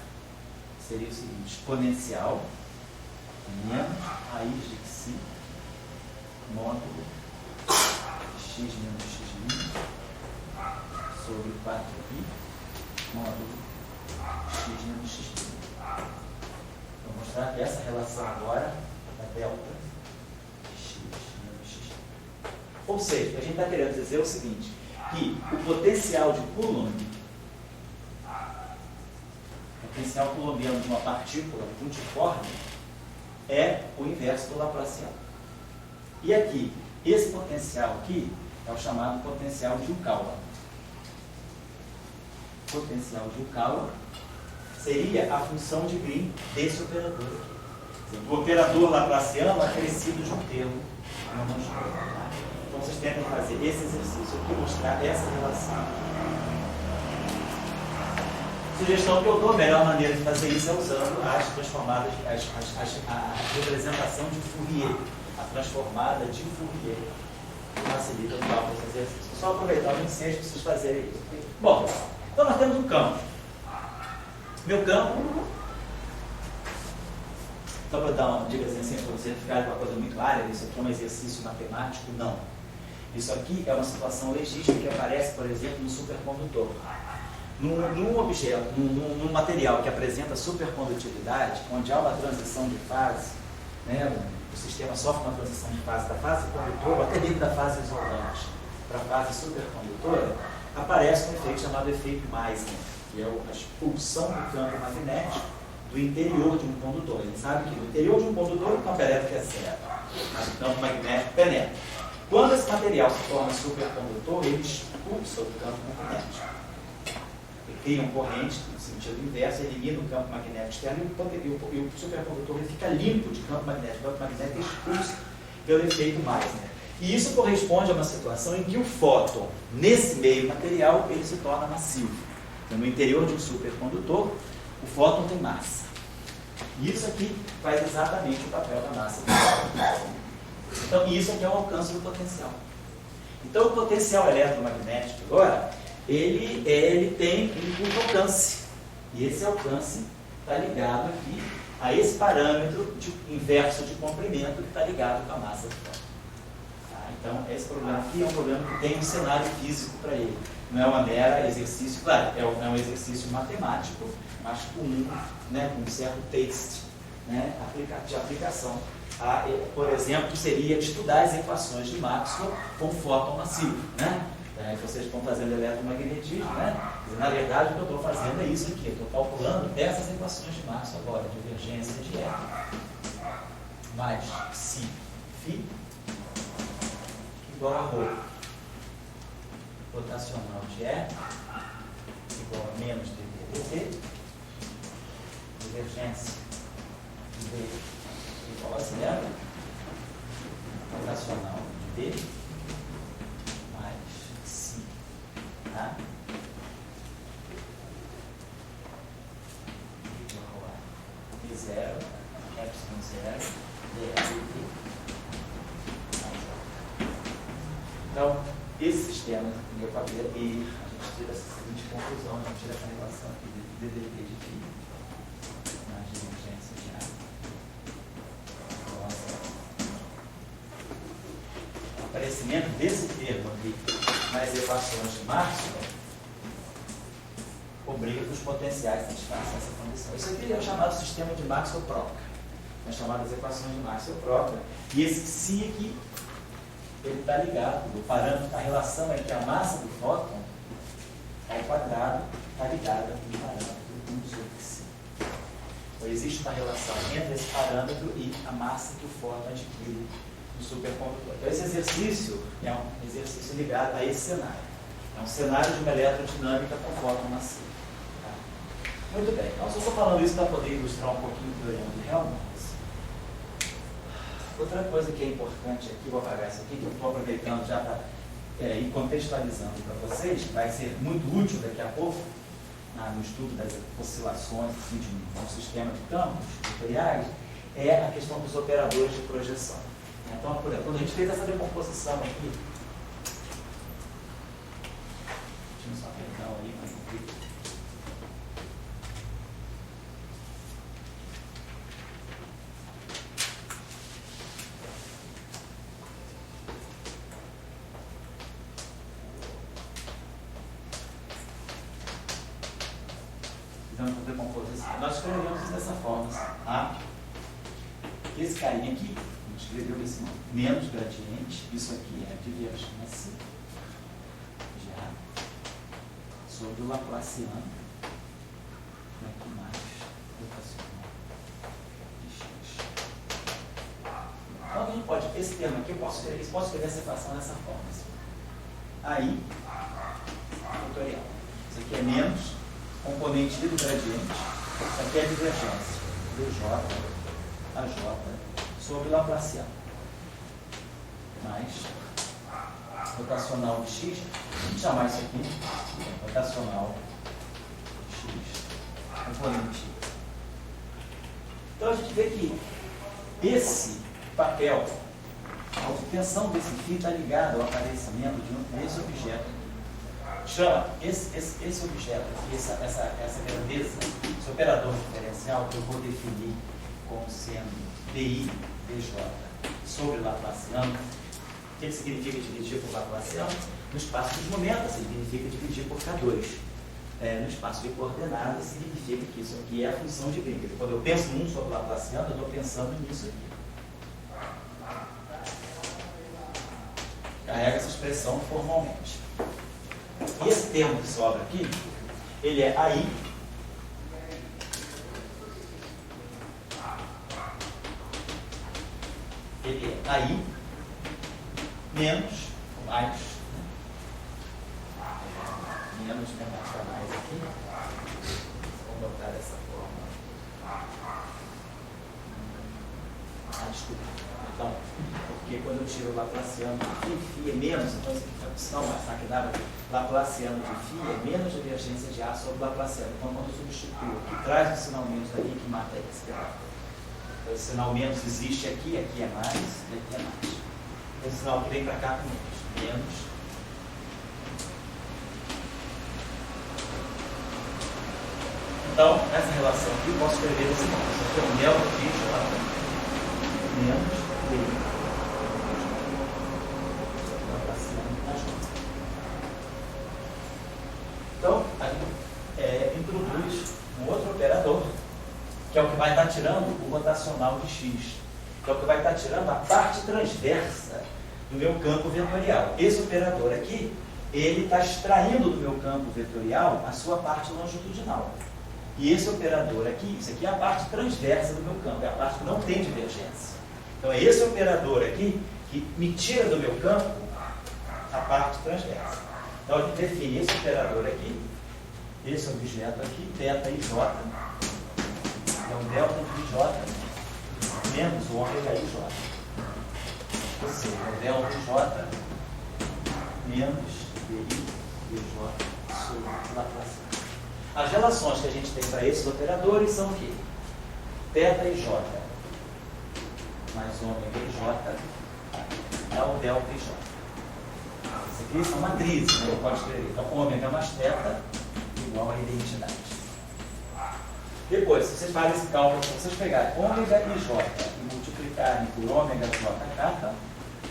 Speaker 1: Seria o seguinte: exponencial menos raiz de psi módulo x menos x' sobre 4π módulo x menos x'. Vou mostrar que essa relação agora é delta de x menos x'. Ou seja, a gente está querendo dizer o seguinte, que o potencial de Coulomb, o potencial coulombiano de uma partícula puntiforme, é o inverso do Laplaciano. E aqui, esse potencial aqui é o chamado potencial de Yukawa. Potencial de Yukawa seria a função de Green desse operador aqui. O operador Laplaciano acrescido de um termo. Então vocês tentam fazer esse exercício aqui, mostrar essa relação. Sugestão que eu dou, a melhor maneira de fazer isso é usando as transformadas, a representação de Fourier, a transformada de Fourier, que facilita o cálculo desse exercício. Só aproveitar o ensino para vocês fazerem isso. Bom, então nós temos um campo. Meu campo, só para dar uma dica assim, para você ficar com uma coisa muito árida, isso aqui é um exercício matemático? Não. Isso aqui é uma situação legítima que aparece, por exemplo, no supercondutor. Num objeto, num material que apresenta supercondutividade, onde há uma transição de fase, né, o sistema sofre uma transição de fase da fase condutora, até dentro da fase isolante, para a fase supercondutora, aparece um efeito chamado efeito Meissner, que é a expulsão do campo magnético do interior de um condutor. A gente sabe que no interior de um condutor o campo elétrico é zero, mas o campo magnético penetra. Quando esse material se torna supercondutor, ele expulsa o campo magnético. Ele cria uma corrente no sentido inverso, elimina o campo magnético externo e o supercondutor ele fica limpo de campo magnético. O campo magnético é expulso pelo efeito Meissner. E isso corresponde a uma situação em que o fóton, nesse meio material, ele se torna massivo. Então, no interior de um supercondutor, o fóton tem massa. E isso aqui faz exatamente o papel da massa do fóton. Então, isso aqui é o alcance do potencial. Então, o potencial eletromagnético agora, ele tem um alcance. E esse alcance está ligado aqui a esse parâmetro inverso de comprimento que está ligado com a massa do fóton. Então, esse problema aqui é um problema que tem um cenário físico para ele. Não é uma mera exercício, claro, é um exercício matemático, mas com um certo taste, né, de aplicação. Por exemplo, seria estudar as equações de Maxwell com fóton massivo. Né? Vocês estão fazendo eletromagnetismo, né? Na verdade, o que eu estou fazendo é isso aqui. Eu estou calculando essas equações de Maxwell agora, divergência de E mais psi φ igual a ρ rotacional de E igual a menos dV divergência de V igual a zero rotacional D mais Psi. Tá? Igual a D0, Epsilon 0, dr. Então, esse sistema de família E, a gente tira essa seguinte conclusão, a gente tira essa relação aqui de DDT de φ mais divergência de A. O aparecimento desse termo aqui nas equações de Maxwell obriga que os potenciais satisfaçam essa condição. Isso aqui é o chamado sistema de Maxwell-Proca, as chamadas equações de Maxwell-Proca. E esse psi aqui, ele está ligado, o parâmetro, a relação entre a massa do fóton ao quadrado está ligada ao parâmetro 1 sobre psi. Então, existe uma relação entre esse parâmetro e a massa que o fóton adquire no supercondutor. Então, esse exercício é um exercício ligado a esse cenário. É um cenário de uma eletrodinâmica com fóton massivo. Tá? Muito bem, então, só estou falando isso para poder ilustrar um pouquinho o teorema de Helmholtz. Outra coisa que é importante aqui, vou apagar isso aqui, que eu estou aproveitando já para ir contextualizando para vocês, que vai ser muito útil daqui a pouco, no estudo das oscilações assim, de um sistema de campos vetoriais, é a questão dos operadores de projeção. Então, por exemplo, quando a gente fez essa decomposição aqui, deixa eu só pegar ali mais um pouco. Nós escrevemos isso dessa forma. Tá? Esse carinha aqui, a gente escreveu esse nome, menos gradiente, isso aqui é a divergência já sobre o Laplaciano, aqui mais rotacional de x. Então a gente pode, esse termo aqui, eu posso escrever essa equação dessa forma. Assim. Aí, vetorial. Isso aqui é menos componente do gradiente, isso aqui é a divergência, dj, aj, sobre Laplaciano, mais rotacional de x, vamos chamar isso aqui, rotacional de x, componente. Então a gente vê que esse papel, a obtenção desse φ está ligado ao aparecimento desse objeto. Chama esse objeto, essa grandeza, esse operador diferencial que eu vou definir como sendo DI, DJ sobre Laplaciano. O que significa dividir por Laplaciano? No espaço dos momentos significa dividir por K2. No espaço de coordenadas significa que isso aqui é a função de Wigner. Quando eu penso num sobre Laplaciano, eu estou pensando nisso aqui. Carrega essa expressão formalmente. E esse termo que sobra aqui, ele é AI menos ou mais, menos para mais aqui, vou botar dessa forma. Desculpa. Então, porque quando eu tiro o Laplaciano de φ é menos, então a opção que dava Laplaciano de φ é menos divergência de A sobre Laplaciano. Então, quando eu substituo aqui, traz o sinal menos daqui que mata esse gráfico. Então, o sinal menos existe aqui é mais, e aqui é mais. Então, o sinal que vem para cá com menos. Então, essa relação aqui eu posso escrever desse modo. Isso aqui é um delta de J menos D. Então, introduz um outro operador, que é o que vai estar tirando o rotacional de x, que é o que vai estar tirando a parte transversa do meu campo vetorial. Esse operador aqui, ele está extraindo do meu campo vetorial a sua parte longitudinal. E esse operador aqui, isso aqui é a parte transversa do meu campo, é a parte que não tem divergência. Então, é esse operador aqui que me tira do meu campo a parte transversa. Então, a gente define esse operador aqui, esse objeto aqui, θ e j, é um delta de j menos o ômega i j. ou seja, delta J menos DI dJ sobre Laplaciano. As relações que a gente tem para esses operadores são o quê? Θ e J mais ômega e J é o delta e J. Isso aqui são matrizes, né? Pode escrever. Então, ômega mais θ igual a identidade. Depois, se vocês fazem esse cálculo, se vocês pegarem ômega e J e multiplicarem por ômega J kappa,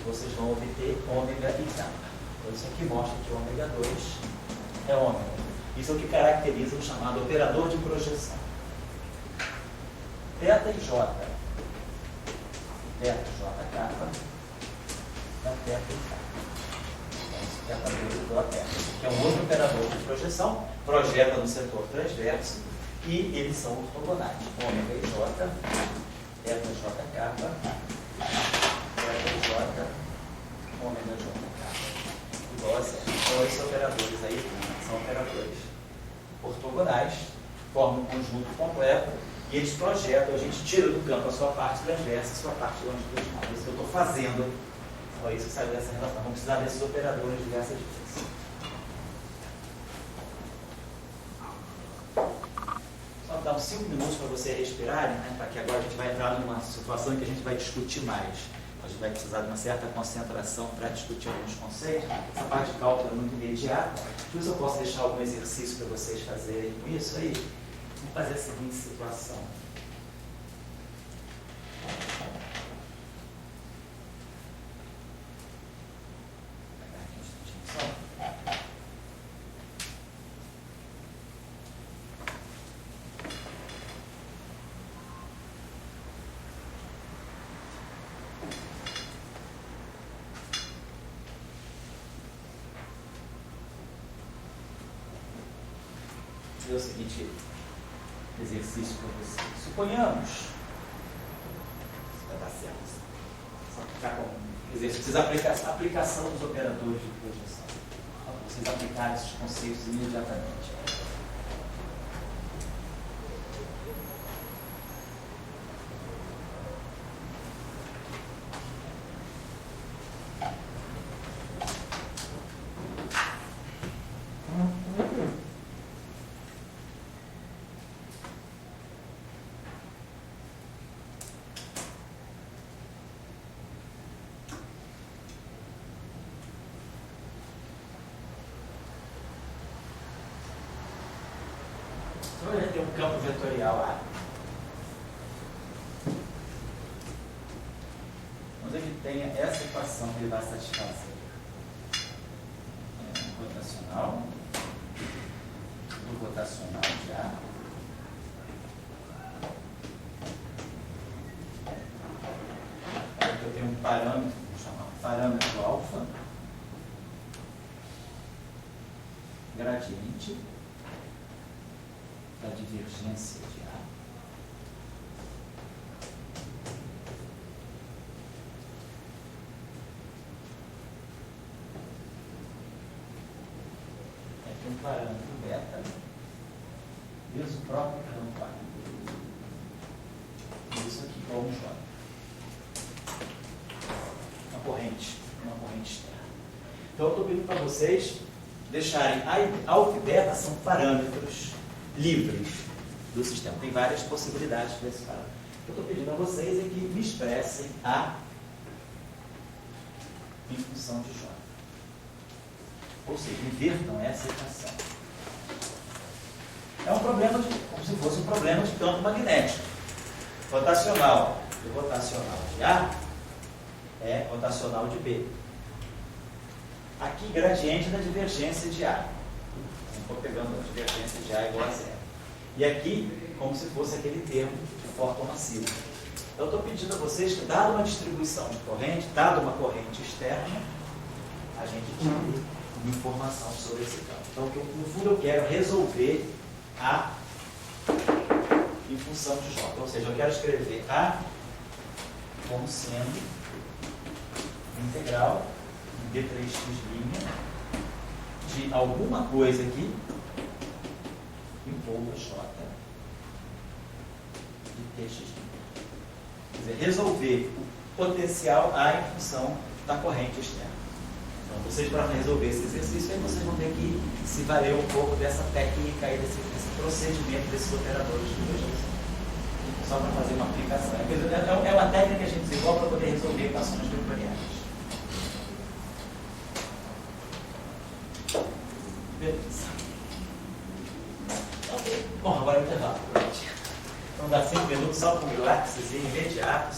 Speaker 1: vocês vão obter ômega e kappa. Então, isso aqui mostra que ômega 2 é ômega. Isso é o que caracteriza o chamado operador de projeção. Θ e J. Θ J kappa dá θ e kappa. Então, esse θ igual a θ. Que é um outro operador de projeção, projeta no setor transverso e eles são ortogonais. Ômega e J, θ J kappa, θ e J, ômega J kappa. Igual a zero. Então, esses operadores aí são operadores ortogonais, formam um conjunto completo e eles projetam, a gente tira do campo a sua parte transversa e a sua parte longitudinal. É isso que eu estou fazendo. Só isso que saiu dessa relação. Vamos precisar desses operadores diversas vezes. Só dar uns 5 minutos para você respirarem, né? Para que agora a gente vai entrar numa situação em que a gente vai discutir mais. A gente vai precisar de uma certa concentração para discutir alguns conceitos. Essa parte de cálculo é muito imediata. Por isso eu posso deixar algum exercício para vocês fazerem com isso aí. Vamos fazer a seguinte situação. É o seguinte exercício para você. Suponhamos, vai dar certo, só ficar com exercício, a aplicação dos operadores de projeção. Para vocês aplicarem esses conceitos imediatamente. Então, a gente tem um campo vetorial A. Onde a gente tem essa equação que ele vai satisfazer. Rotacional. Do rotacional de A. Aqui eu tenho um parâmetro, vou chamar parâmetro alfa. Gradiente da divergência de A. Aqui um parâmetro beta vezes o próprio campo A. Isso aqui igual um J. Uma corrente externa. Então eu estou pedindo para vocês deixarem alfa e beta são parâmetros livres do sistema. Tem várias possibilidades para esse parâmetro. O que eu estou pedindo a vocês é que me expressem A em função de J. Ou seja, invertam essa equação. É um problema como se fosse um problema de campo magnético. Rotacional e rotacional de A é rotacional de B. Aqui, gradiente da divergência de A. Estou pegando a divergência de A igual a zero. E aqui, como se fosse aquele termo de fórmula massiva. Então, eu estou pedindo a vocês que, dada uma distribuição de corrente, dada uma corrente externa, a gente tire uma informação sobre esse campo. Então, no fundo, eu quero resolver A em função de J. Ou seja, eu quero escrever A como sendo integral de d3x' de alguma coisa aqui envolva J de tx'. Quer dizer, resolver potencial A em função da corrente externa. Então, vocês, para resolver esse exercício, aí vocês vão ter que se valer um pouco dessa técnica e desse procedimento desses operadores de projeção. Só para fazer uma aplicação. É uma técnica que a gente desenvolve para poder resolver equações draconianas. Beleza. Ok. Bom, agora é o intervalo. Vamos dar 5 minutos só para um lápis imediato.